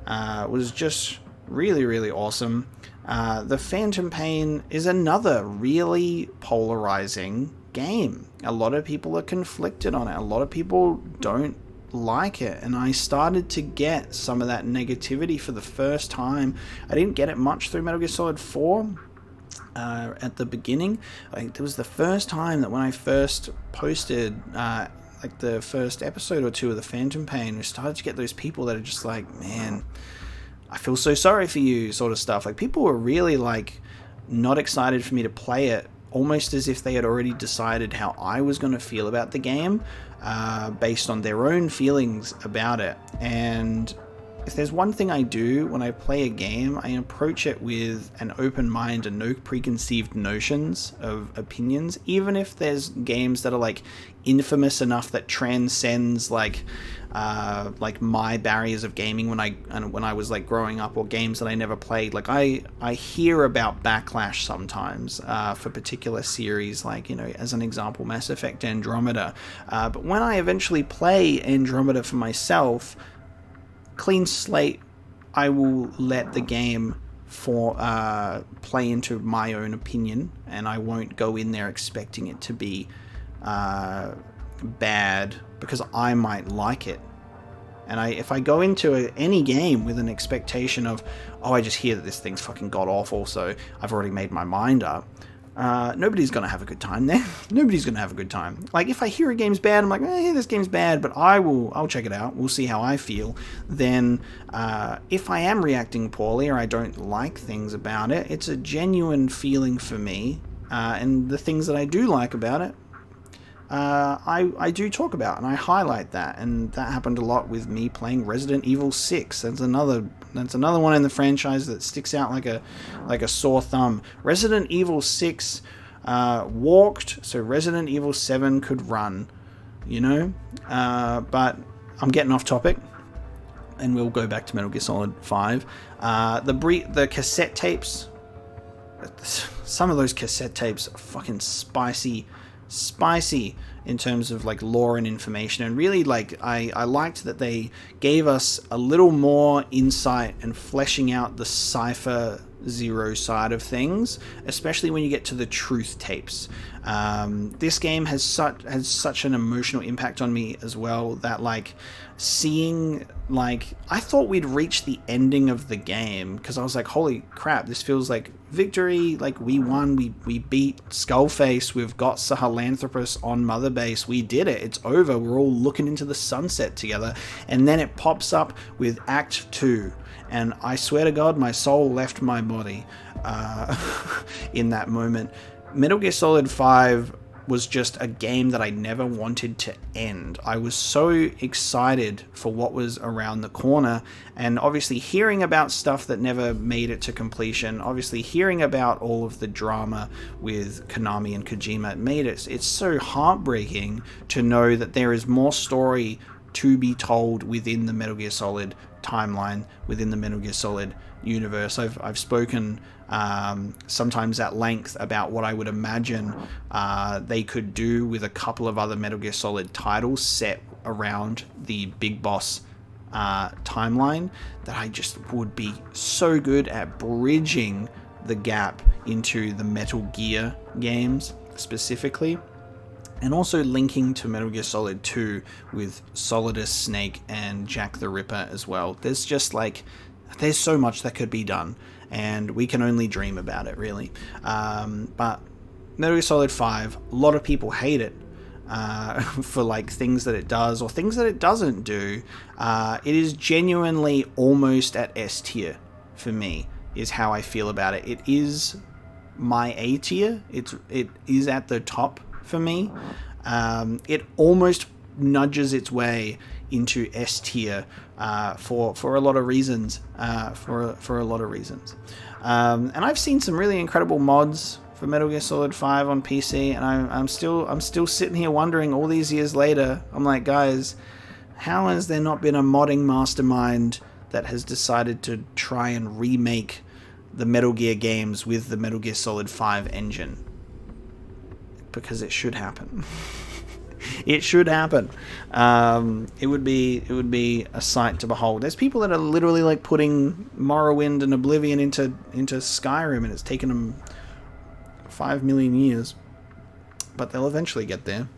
was just really, really awesome. The Phantom Pain is another really polarizing game. A lot of people are conflicted on it. A lot of people don't like it, and I started to get some of that negativity for the first time. I didn't get it much through Metal Gear Solid 4 at the beginning. Like, it was the first time that when I first posted like the first episode or two of the Phantom Pain, we started to get those people that are just like, man, I feel so sorry for you, sort of stuff. Like, people were really like not excited for me to play it, almost as if they had already decided how I was going to feel about the game, based on their own feelings about it. And if there's one thing I do when I play a game, I approach it with an open mind and no preconceived notions of opinions, even if there's games that are like infamous enough that transcends like my barriers of gaming when I was like growing up, or games that I never played. Like, I hear about backlash sometimes for particular series, like, you know, as an example, Mass Effect Andromeda. But when I eventually play Andromeda for myself, clean slate, I will let the game play into my own opinion, and I won't go in there expecting it to be bad, because I might like it. And if I go into any game with an expectation of, oh, I just hear that this thing's fucking god awful, so I've already made my mind up, nobody's gonna have a good time there. Nobody's gonna have a good time. Like, if I hear a game's bad, I'm like, yeah, this game's bad, but I'll check it out. We'll see how I feel. Then, if I am reacting poorly, or I don't like things about it, it's a genuine feeling for me. And the things that I do like about it, I do talk about, and I highlight that. And that happened a lot with me playing Resident Evil 6. That's another one in the franchise that sticks out like a sore thumb. Resident Evil 6 walked so Resident Evil 7 could run, you know? But I'm getting off topic, and we'll go back to Metal Gear Solid 5. The cassette tapes, some of those cassette tapes are fucking spicy in terms of like lore and information, and really like I liked that they gave us a little more insight and fleshing out the Cypher Zero side of things, especially when you get to the truth tapes. This game has such an emotional impact on me as well, that like seeing, like, I thought we'd reach the ending of the game, because I was like, holy crap, this feels like victory, like we won, we beat Skullface, we've got Sahelanthropus on Mother Base, we did it, it's over, we're all looking into the sunset together. And then it pops up with Act 2, and I swear to God, my soul left my body in that moment. Metal Gear Solid 5 was just a game that I never wanted to end. I was so excited for what was around the corner, and obviously hearing about stuff that never made it to completion, obviously hearing about all of the drama with Konami and Kojima made it. It's so heartbreaking to know that there is more story to be told within the Metal Gear Solid timeline, within the Metal Gear Solid universe. I've spoken sometimes at length about what I would imagine they could do with a couple of other Metal Gear Solid titles set around the Big Boss timeline, that I just would be so good at bridging the gap into the Metal Gear games specifically, and also linking to Metal Gear Solid 2 with Solidus, Snake, and Jack the Ripper as well. There's just like, there's so much that could be done, and we can only dream about it, really. But Metal Gear Solid 5, a lot of people hate it for like things that it does or things that it doesn't do. It is genuinely almost at S tier for me, is how I feel about it. It is my A tier. It is at the top for me. It almost nudges its way into S tier for a lot of reasons. For a lot of reasons. And I've seen some really incredible mods for Metal Gear Solid 5 on PC, and I'm still sitting here wondering all these years later. I'm like, guys, how has there not been a modding mastermind that has decided to try and remake the Metal Gear games with the Metal Gear Solid 5 engine? Because it should happen. It should happen. It would be a sight to behold. There's people that are literally like putting Morrowind and Oblivion into Skyrim, and it's taken them 5 million years, but they'll eventually get there.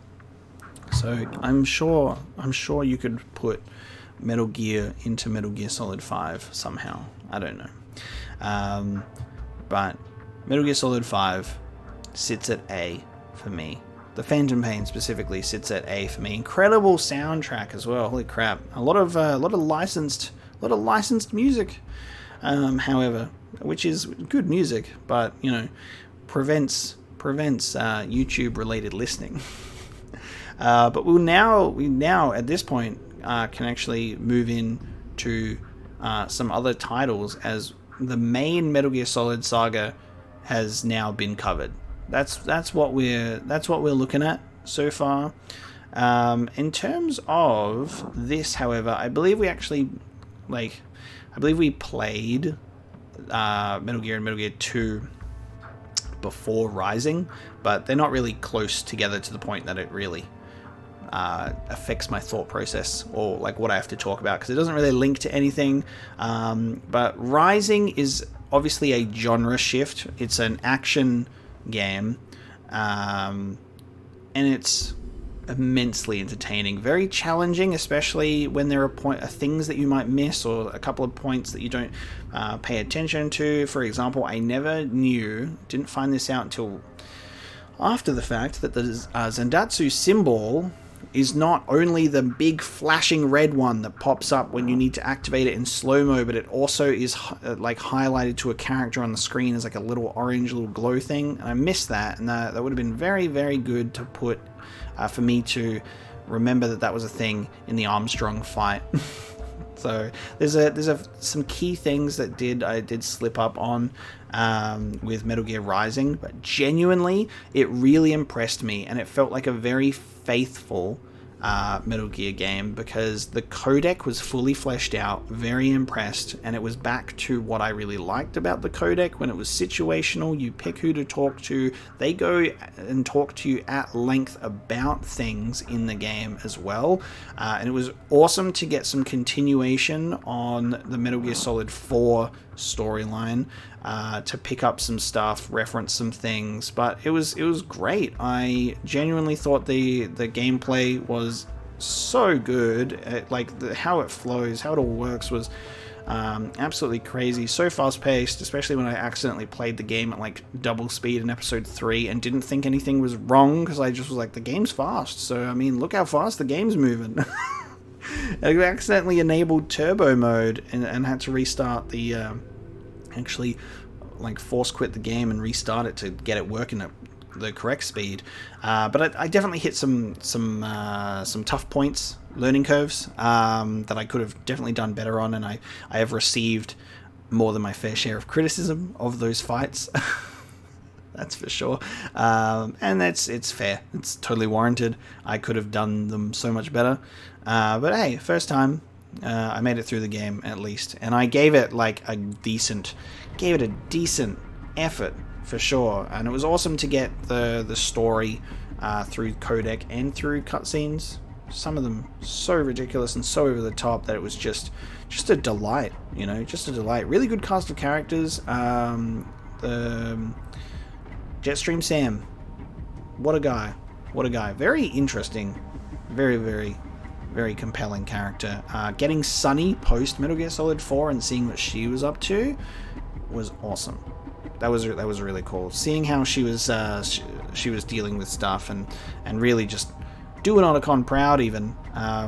So I'm sure you could put Metal Gear into Metal Gear Solid 5 somehow. I don't know. But Metal Gear Solid 5 sits at A for me. The Phantom Pain specifically sits at A for me. Incredible soundtrack as well. Holy crap! A lot of licensed music, however, which is good music, but you know, prevents YouTube related listening. But we now at this point can actually move in to some other titles, as the main Metal Gear Solid saga has now been covered. That's what we're looking at so far. In terms of this, however, I believe we actually played Metal Gear and Metal Gear 2 before Rising, but they're not really close together to the point that it really affects my thought process or like what I have to talk about, because it doesn't really link to anything. But Rising is obviously a genre shift. It's an action game, and it's immensely entertaining, very challenging, especially when there are things that you might miss or a couple of points that you don't pay attention to. For example, I didn't find this out until after the fact, that the Zandatsu symbol is not only the big flashing red one that pops up when you need to activate it in slow-mo, but it also is like highlighted to a character on the screen as like a little orange little glow thing. And I missed that, and that would have been very, very good to put for me to remember that was a thing in the Armstrong fight. So there's some key things that I did slip up on with Metal Gear Rising, but genuinely it really impressed me, and it felt like a very faithful Metal Gear game, because the codec was fully fleshed out. Very impressed, and it was back to what I really liked about the codec, when it was situational. You pick who to talk to, they go and talk to you at length about things in the game as well, and it was awesome to get some continuation on the Metal Gear Solid 4 storyline to pick up some stuff, reference some things, but it was great. I genuinely thought the gameplay was so good. How it flows, how it all works was absolutely crazy. So fast paced, especially when I accidentally played the game at like double speed in episode 3 and didn't think anything was wrong because I just was like, the game's fast. So I mean, look how fast the game's moving. I accidentally enabled turbo mode and had to restart the actually like force quit the game and restart it to get it working at the correct speed. But I definitely hit some tough points, learning curves that I could have definitely done better on, and I have received more than my fair share of criticism of those fights. That's for sure. And it's fair. It's totally warranted. I could have done them so much better. But hey, first time, I made it through the game at least. And I gave it a decent effort for sure. And it was awesome to get the story through codec and through cutscenes. Some of them so ridiculous and so over the top that it was just a delight, just a delight. Really good cast of characters. Jetstream Sam, what a guy. Very interesting, very, very, very compelling character. Getting Sunny post Metal Gear Solid 4 and seeing what she was up to was awesome. That was really cool. Seeing how she was dealing with stuff and really just doing Otacon proud even.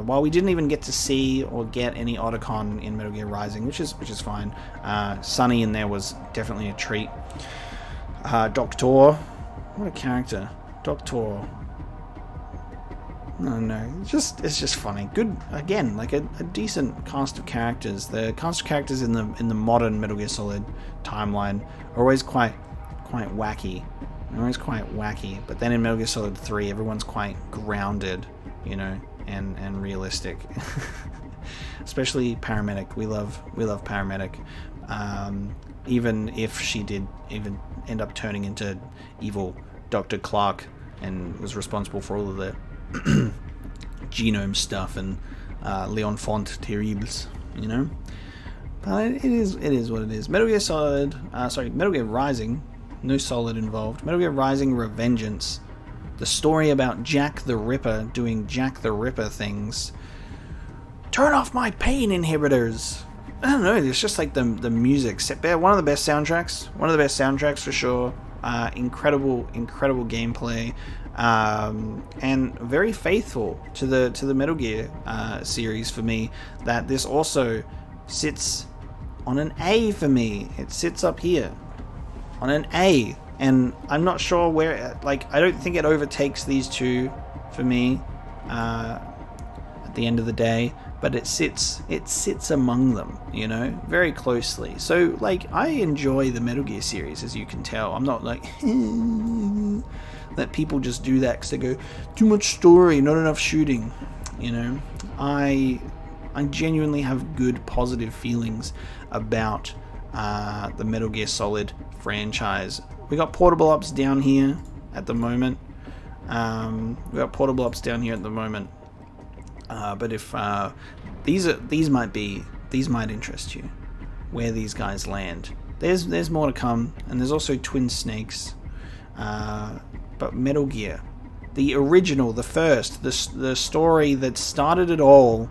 While we didn't even get to see or get any Otacon in Metal Gear Rising, which is fine. Sunny in there was definitely a treat. Doctor, what a character. Doctor. No, it's just funny. Good again, like a decent cast of characters. The cast of characters in the modern Metal Gear Solid timeline are always quite wacky. They're always quite wacky. But then in Metal Gear Solid 3, everyone's quite grounded, and realistic. Especially Paramedic. We love Paramedic. Even if she did even end up turning into evil Dr. Clark and was responsible for all of the genome stuff and L'Enfant Terribles, But it is what it is. Metal Gear Rising, no Solid involved. Metal Gear Rising Revengeance, the story about Jack the Ripper doing Jack the Ripper things. Turn off my pain inhibitors. I don't know, it's just like the music. One of the best soundtracks for sure. Incredible gameplay, and very faithful to the Metal Gear series for me. That this also sits on an A for me. It sits up here on an A, and I'm not sure where. I don't think it overtakes these two for me at the end of the day. But it sits among them, very closely. So, I enjoy the Metal Gear series, as you can tell. I'm not that people just do that because they go, too much story, not enough shooting. I genuinely have good, positive feelings about the Metal Gear Solid franchise. We got Portable Ops down here at the moment. But if these might interest you, where these guys land. There's more to come, and there's also Twin Snakes. But Metal Gear, the original, the first, the story that started it all,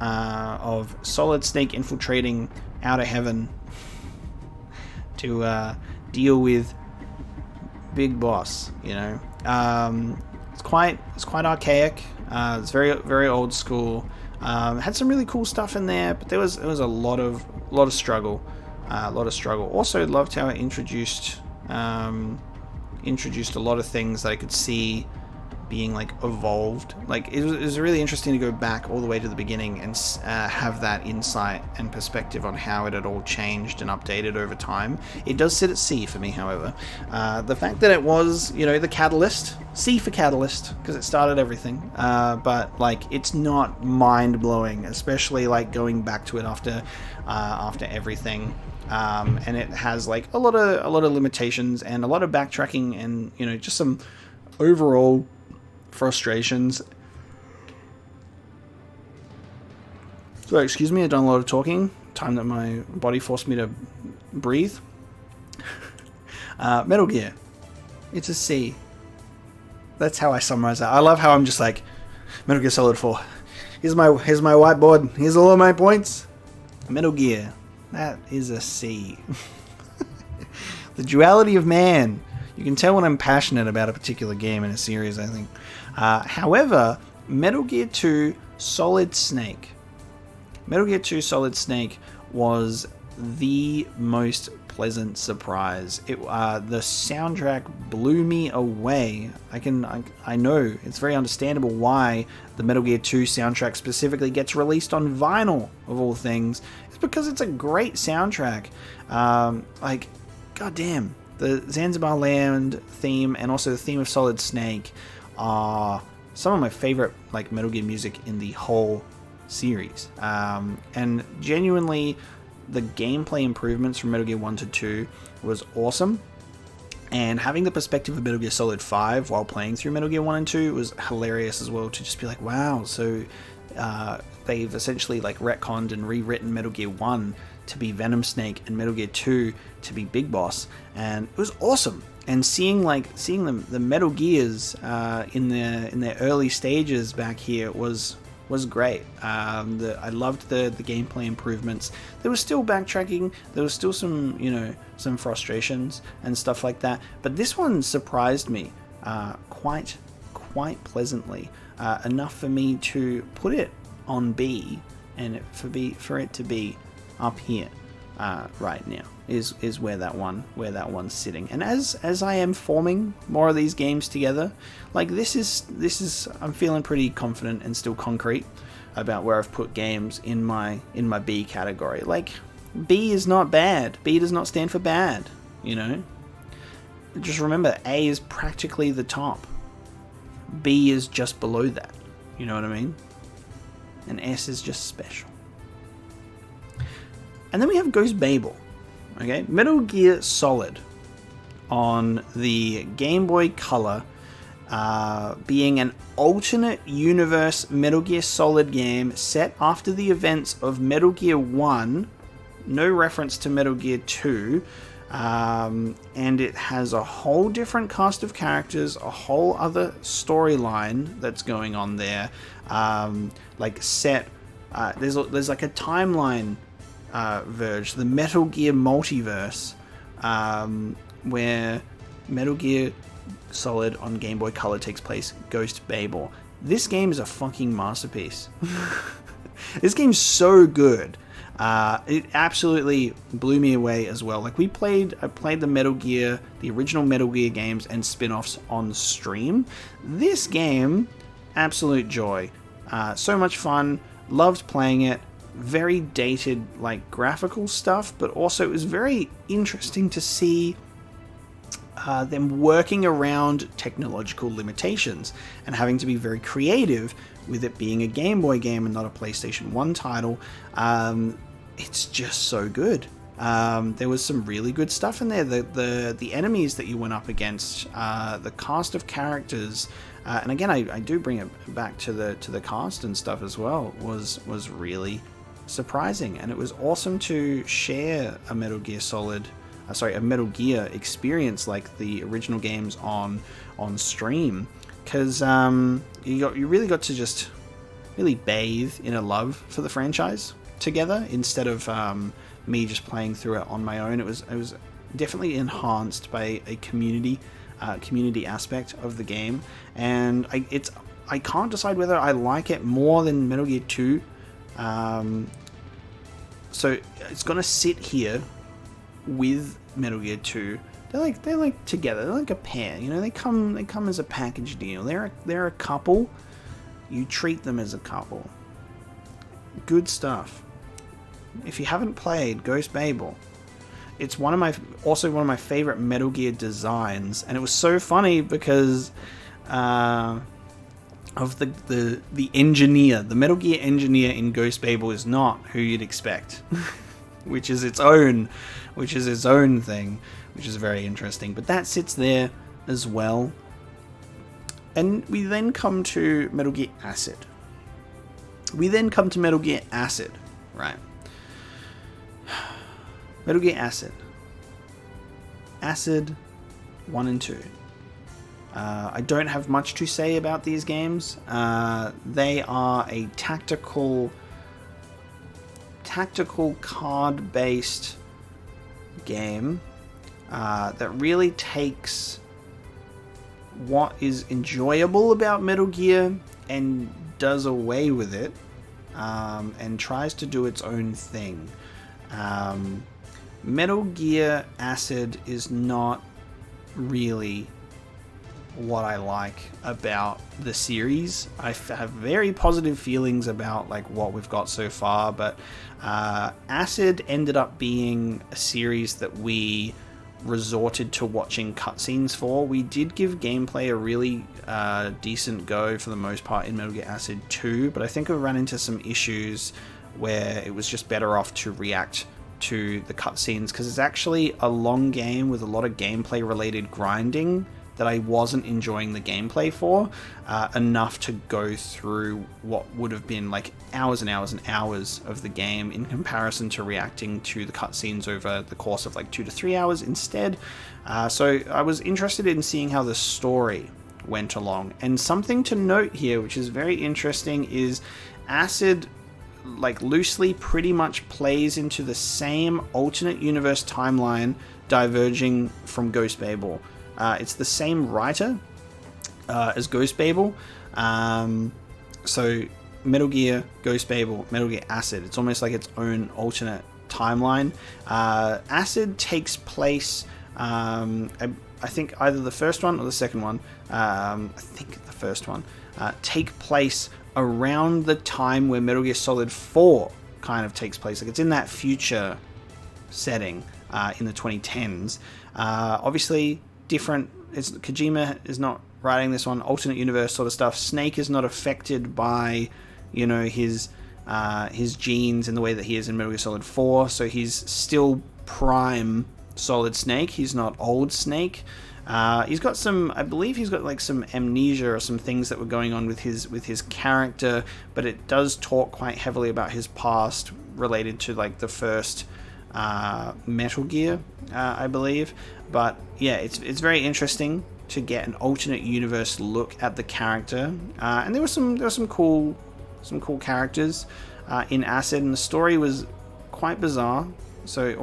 of Solid Snake infiltrating Outer Heaven to deal with Big Boss. It's quite archaic. It's very, very old school. Had some really cool stuff in there, but there was a lot of struggle. Also loved how it introduced a lot of things that I could see being evolved. It was really interesting to go back all the way to the beginning and have that insight and perspective on how it had all changed and updated over time. It does sit at C for me, however. The fact that it was, the catalyst, C for catalyst, because it started everything. But it's not mind-blowing, especially going back to it after everything. And it has a lot of limitations and a lot of backtracking and just some overall frustrations. So excuse me, I've done a lot of talking time that my body forced me to breathe. Metal Gear. It's a C. That's how I summarize that. I love how I'm just like, Metal Gear Solid 4. Here's my whiteboard. Here's all of my points. Metal Gear. That is a C. The duality of man. You can tell when I'm passionate about a particular game in a series, I think. However, Metal Gear 2 Solid Snake. Metal Gear 2 Solid Snake was the most pleasant surprise. The soundtrack blew me away. I know it's very understandable why the Metal Gear 2 soundtrack specifically gets released on vinyl of all things. It's because it's a great soundtrack. Goddamn, the Zanzibar Land theme and also the theme of Solid Snake are some of my favorite Metal Gear music in the whole series. And genuinely, the gameplay improvements from Metal Gear 1 to 2 was awesome. And having the perspective of Metal Gear Solid 5 while playing through Metal Gear 1 and 2 was hilarious as well, to just be like, wow, so they've essentially retconned and rewritten Metal Gear 1 to be Venom Snake and Metal Gear 2 to be Big Boss, and it was awesome. And seeing the Metal Gears in their early stages back here was great. I loved the gameplay improvements. There was still backtracking. There was still some frustrations and stuff like that. But this one surprised me quite pleasantly, enough for me to put it on B, and for it to be up here right now is where that one's sitting. And as I am forming more of these games together, this is I'm feeling pretty confident and still concrete about where I've put games in my B category. B is not bad. B does not stand for bad, Just remember, A is practically the top. B is just below that. You know what I mean? And S is just special. And then we have Ghost Babel. Okay, Metal Gear Solid on the Game Boy Color, being an alternate universe Metal Gear Solid game set after the events of Metal Gear 1, no reference to Metal Gear 2, and it has a whole different cast of characters, a whole other storyline that's going on there. There's a timeline verge, the Metal Gear multiverse, where Metal Gear Solid on Game Boy Color takes place, Ghost Babel. This game is a fucking masterpiece. This game's so good. It absolutely blew me away as well. I played the original Metal Gear games and spin-offs on stream. This game, absolute joy. So much fun. Loved playing it. Very dated, graphical stuff, but also it was very interesting to see them working around technological limitations and having to be very creative with it being a Game Boy game and not a PlayStation 1 title. It's just so good. There was some really good stuff in there. The enemies that you went up against, the cast of characters, and again, I do bring it back to the cast and stuff as well, was really surprising. And it was awesome to share a Metal Gear experience like the original games on stream, because you really got to just really bathe in a love for the franchise together, instead of me just playing through it on my own. It was definitely enhanced by a community aspect of the game, and I can't decide whether I like it more than Metal Gear 2. So it's gonna sit here with Metal Gear 2. They're like together. They're like a pair. They come as a package deal. They're a couple. You treat them as a couple. Good stuff. If you haven't played Ghost Babel, it's one of my favorite Metal Gear designs, and it was so funny because of the engineer. The Metal Gear engineer in Ghost Babel is not who you'd expect, which is its own thing, which is very interesting. But that sits there as well. And we then come to Metal Gear Acid. Right. Metal Gear Acid. Acid 1 and 2. I don't have much to say about these games. They are a tactical card-based game that really takes what is enjoyable about Metal Gear and does away with it, and tries to do its own thing. Metal Gear Acid is not really what I like about the series. I have very positive feelings about like what we've got so far, but Acid ended up being a series that we resorted to watching cutscenes for. We did give gameplay a really decent go for the most part in Metal Gear Acid 2, but I think we ran into some issues where it was just better off to react to the cutscenes, because it's actually a long game with a lot of gameplay related grinding that I wasn't enjoying the gameplay for enough to go through what would have been like hours and hours and hours of the game in comparison to reacting to the cutscenes over the course of like 2 to 3 hours instead. So I was interested in seeing how the story went along. And something to note here, which is very interesting, is Acid like loosely pretty much plays into the same alternate universe timeline diverging from Ghost Babel. It's the same writer as Ghost Babel. So Metal Gear, Ghost Babel, Metal Gear Acid. It's almost like its own alternate timeline. Acid takes place, I think either the first one or the second one. I think the first one. Take place around the time where Metal Gear Solid 4 kind of takes place. Like it's in that future setting in the 2010s. Obviously, different. Kojima is not writing this one, alternate universe sort of stuff. Snake is not affected by, you know, his genes in the way that he is in Metal Gear Solid 4, so he's still prime Solid Snake. He's not old Snake. He's got some, I believe he's got like some amnesia or some things that were going on with his character, but it does talk quite heavily about his past related to like the first Metal Gear, I believe. But yeah, it's very interesting to get an alternate universe look at the character, and there were some cool characters in Acid, and the story was quite bizarre, so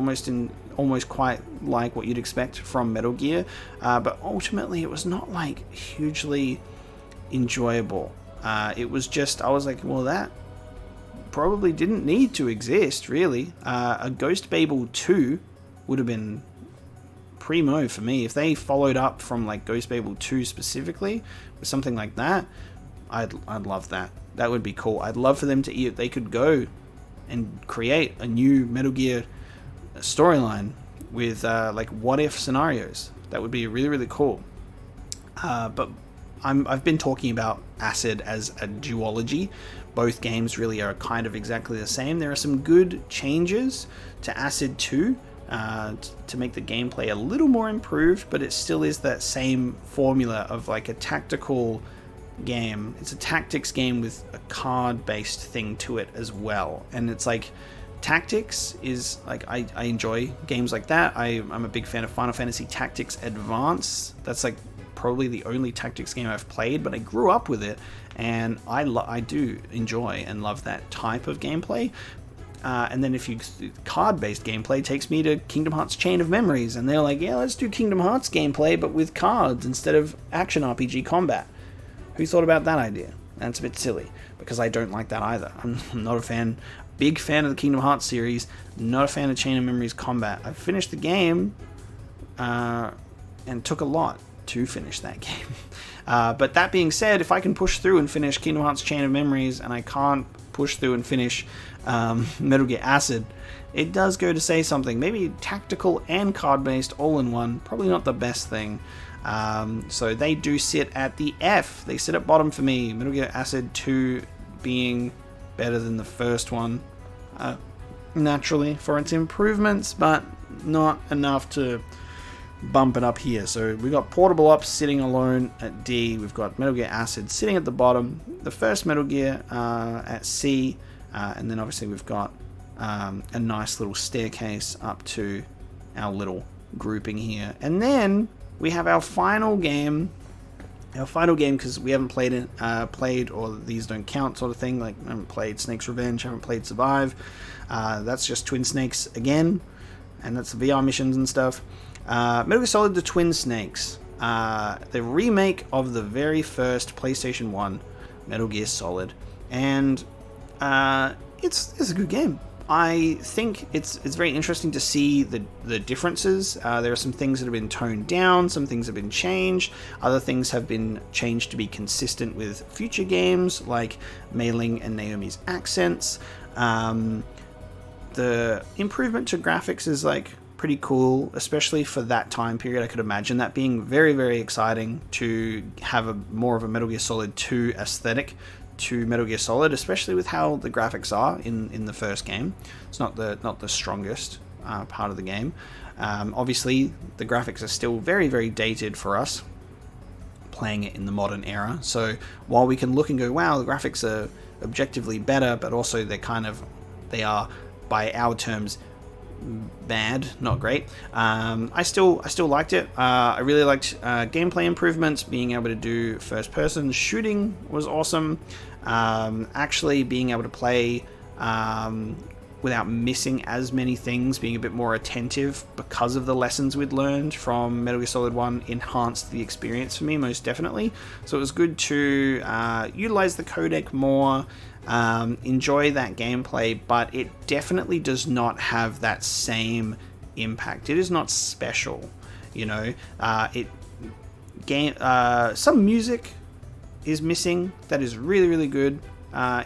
almost quite like what you'd expect from Metal Gear, but ultimately it was not like hugely enjoyable. It was just, I was like, well, that probably didn't need to exist, really. A Ghost Babel 2 would have been primo for me. If they followed up from like Ghost Babel 2 specifically with something like that, I'd love that. That would be cool. I'd love for them to, they could go and create a new Metal Gear storyline with like what if scenarios. That would be really, really cool. But I've been talking about Acid as a duology. Both games really are kind of exactly the same. There are some good changes to Acid 2 to make the gameplay a little more improved, but it still is that same formula of like a tactical game. It's a tactics game with a card-based thing to it as well. And it's like, tactics is like, I enjoy games like that. I'm a big fan of Final Fantasy Tactics Advance. That's like probably the only tactics game I've played, but I grew up with it, and I do enjoy and love that type of gameplay. And then if you card-based gameplay takes me to Kingdom Hearts Chain of Memories, and they're like, yeah, let's do Kingdom Hearts gameplay, but with cards instead of action RPG combat. Who thought about that idea? That's a bit silly, because I don't like that either. I'm not a fan, big fan of the Kingdom Hearts series, not a fan of Chain of Memories combat. I finished the game, and took a lot to finish that game. But that being said, if I can push through and finish Kingdom Hearts Chain of Memories, and I can't push through and finish Metal Gear Acid, it does go to say something. Maybe tactical and card-based all in one, probably not the best thing. So they do sit at the F. They sit at bottom for me. Metal Gear Acid 2 being better than the first one, naturally, for its improvements, but not enough to bump it up here. So we've got Portable Ops sitting alone at D. We've got Metal Gear Acid sitting at the bottom. The first Metal Gear at C. And then obviously we've got a nice little staircase up to our little grouping here. And then we have our final game. Our final game, because we haven't played, or these don't count sort of thing. Like, I haven't played Snake's Revenge, haven't played Survive. That's just Twin Snakes again, and that's VR missions and stuff. Metal Gear Solid: The Twin Snakes, the remake of the very first PlayStation 1 Metal Gear Solid, and it's a good game. I think it's very interesting to see the differences. There are some things that have been toned down, some things have been changed, other things have been changed to be consistent with future games, like Mei Ling and Naomi's accents. The improvement to graphics is like pretty cool, especially for that time period. I could imagine that being very, very exciting to have more of a Metal Gear Solid 2 aesthetic to Metal Gear Solid, especially with how the graphics are in the first game. It's not the strongest part of the game. Obviously, the graphics are still very, very dated for us playing it in the modern era. So while we can look and go, wow, the graphics are objectively better, but also they are, by our terms, bad, not great. I still liked it. I really liked gameplay improvements. Being able to do first person shooting was awesome. Actually being able to play without missing as many things, being a bit more attentive because of the lessons we'd learned from Metal Gear Solid 1 enhanced the experience for me, most definitely. So it was good to utilize the codec more, enjoy that gameplay, but it definitely does not have that same impact. It is not special, you know. Some music is missing that is really, really good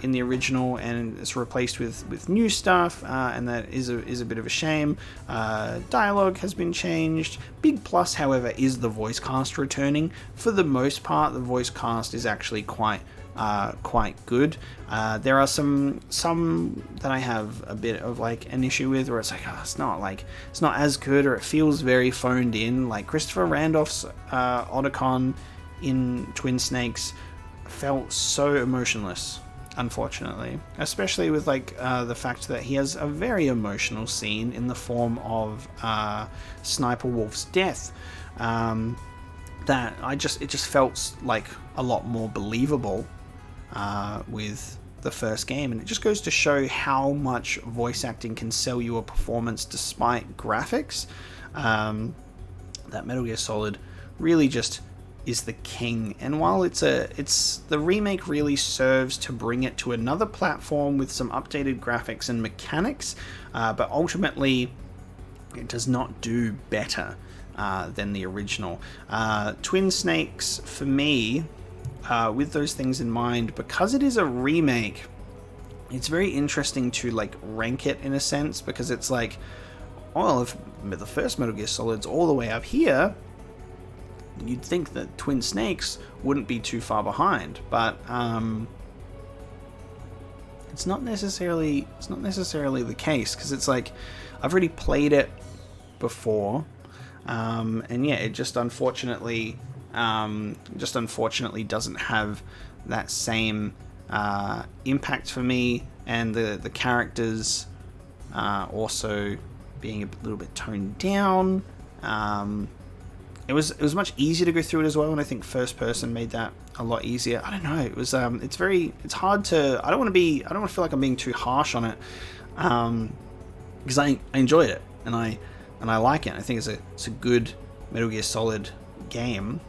in the original, and it's replaced with new stuff, and that is a bit of a shame. Dialogue has been changed. Big plus, however, is the voice cast returning. For the most part, the voice cast is actually quite good. There are some that I have a bit of like an issue with, where it's like, it's not as good, or it feels very phoned in. Like Christopher Randolph's Otacon in Twin Snakes felt so emotionless, unfortunately, especially with like the fact that he has a very emotional scene in the form of Sniper Wolf's death. That it just felt like a lot more believable with the first game, and it just goes to show how much voice acting can sell you a performance despite graphics. That Metal Gear Solid really just is the king, and while it's the remake really serves to bring it to another platform with some updated graphics and mechanics, but ultimately it does not do better than the original. Twin Snakes, for me, with those things in mind, because it is a remake, it's very interesting to like rank it in a sense, because it's like, well, if the first Metal Gear Solid's all the way up here, you'd think that Twin Snakes wouldn't be too far behind, but it's not necessarily the case, because it's like I've already played it before, and yeah, it just unfortunately doesn't have that same impact for me, and the characters also being a little bit toned down. It was much easier to go through it as well, and I think first person made that a lot easier. I don't know. It was it's hard to. I don't want to feel like I'm being too harsh on it, because I enjoyed it, and I like it. I think it's a good Metal Gear Solid game,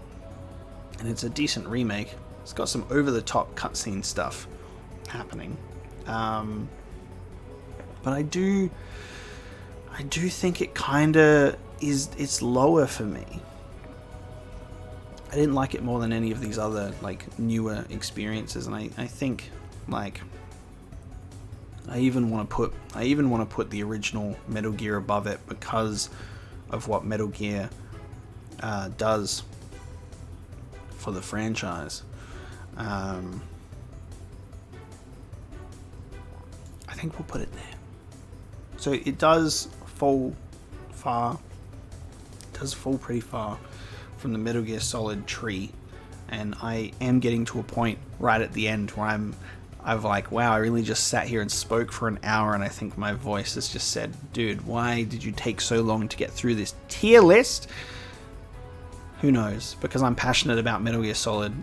and it's a decent remake. It's got some over the top cutscene stuff happening, but I do think it kind of it's lower for me. I didn't like it more than any of these other like newer experiences, and I think like I even want to put the original Metal Gear above it because of what Metal Gear does for the franchise. I think we'll put it there. So it does fall pretty far from the Metal Gear Solid tree, and I am getting to a point right at the end where I'm I've like, wow, I really just sat here and spoke for an hour, and I think my voice has just said, dude, why did you take so long to get through this tier list? Who knows? Because I'm passionate about Metal Gear Solid.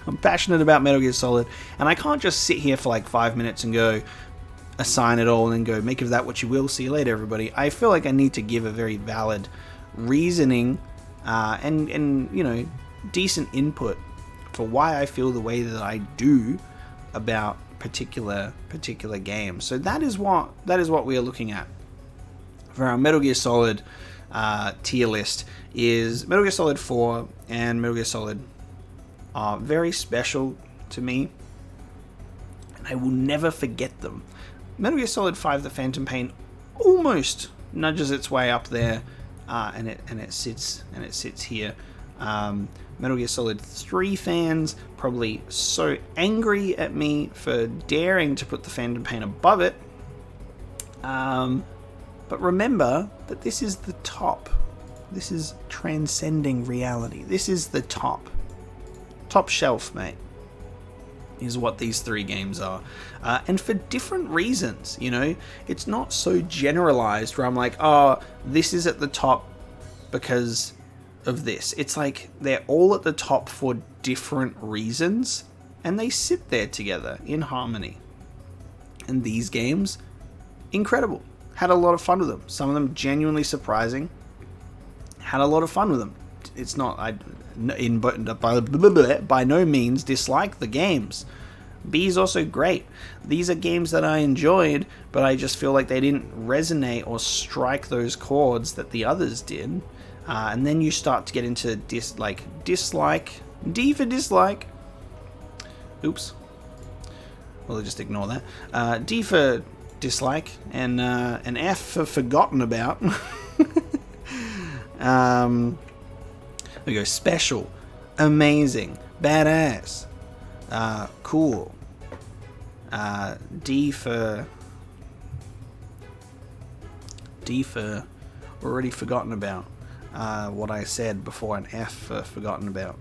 I'm passionate about Metal Gear Solid, and I can't just sit here for like 5 minutes and go, assign it all, and then go, make of that what you will. See you later, everybody. I feel like I need to give a very valid reasoning and you know, decent input for why I feel the way that I do about particular games. So that is what we are looking at for our Metal Gear Solid tier list. Is Metal Gear Solid 4 and Metal Gear Solid are very special to me, and I will never forget them. Metal Gear Solid 5: The Phantom Pain almost nudges its way up there, and it sits here. Metal Gear Solid 3 fans probably so angry at me for daring to put the Phantom Pain above it. But remember that this is the top. This is transcending reality. This is the top shelf, mate, is what these 3 games are. And for different reasons, you know. It's not so generalized where I'm like, oh, this is at the top because of this. It's like they're all at the top for different reasons, and they sit there together in harmony. And these games, incredible. Had a lot of fun with them. Some of them genuinely surprising. Had a lot of fun with them. It's not, by no means dislike the games. B is also great. These are games that I enjoyed, but I just feel like they didn't resonate or strike those chords that the others did. And then you start to get into dislike, D for dislike. Oops. Well, just ignore that. D for dislike, and an F for forgotten about. There we go. Special, amazing, badass, cool. D for already forgotten about. What I said before, an F for forgotten about.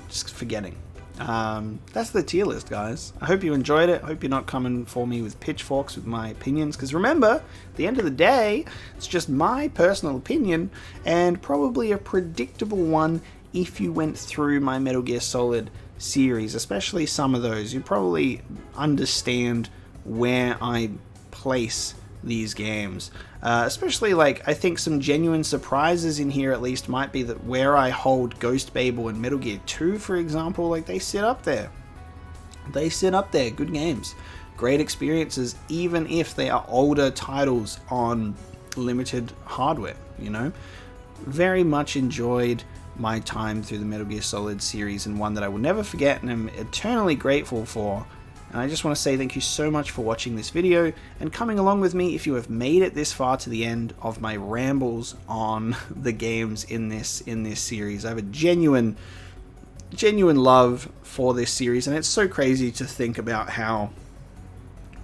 Just forgetting. That's the tier list, guys. I hope you enjoyed it. I hope you're not coming for me with pitchforks with my opinions, because remember, at the end of the day, it's just my personal opinion, and probably a predictable one if you went through my Metal Gear Solid series, especially some of those. You probably understand where I place these games. Especially, like, I think some genuine surprises in here at least might be that where I hold Ghost Babel and Metal Gear 2, for example, like, they sit up there. They sit up there. Good games. Great experiences, even if they are older titles on limited hardware, you know? Very much enjoyed my time through the Metal Gear Solid series, and one that I will never forget and am eternally grateful for. And I just want to say thank you so much for watching this video and coming along with me if you have made it this far to the end of my rambles on the games in this series. I have a genuine love for this series, and it's so crazy to think about how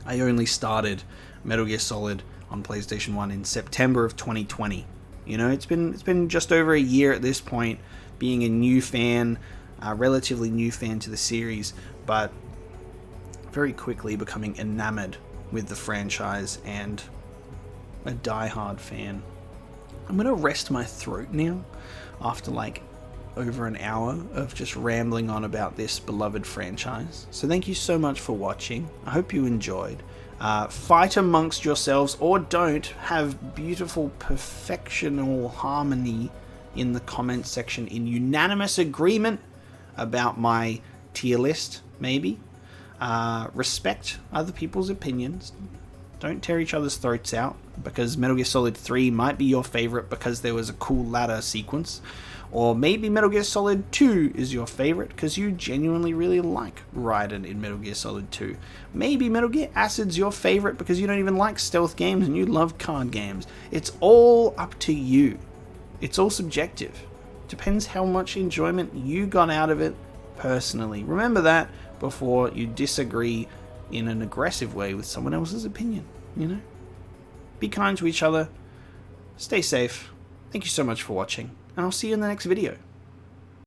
I only started Metal Gear Solid on PlayStation 1 in September of 2020. You know, it's been just over a year at this point, being a new fan, a relatively new fan to the series, but very quickly becoming enamored with the franchise and a die-hard fan. I'm going to rest my throat now after like over an hour of just rambling on about this beloved franchise. So thank you so much for watching. I hope you enjoyed. Fight amongst yourselves, or don't. Have beautiful perfectional harmony in the comment section in unanimous agreement about my tier list, maybe. Respect other people's opinions. Don't tear each other's throats out, because Metal Gear Solid 3 might be your favorite because there was a cool ladder sequence. Or maybe Metal Gear Solid 2 is your favorite because you genuinely really like Raiden in Metal Gear Solid 2. Maybe Metal Gear Acid's your favorite because you don't even like stealth games and you love card games. It's all up to you. It's all subjective. Depends how much enjoyment you got out of it personally. Remember that before you disagree in an aggressive way with someone else's opinion, you know? Be kind to each other. Stay safe. Thank you so much for watching, and I'll see you in the next video.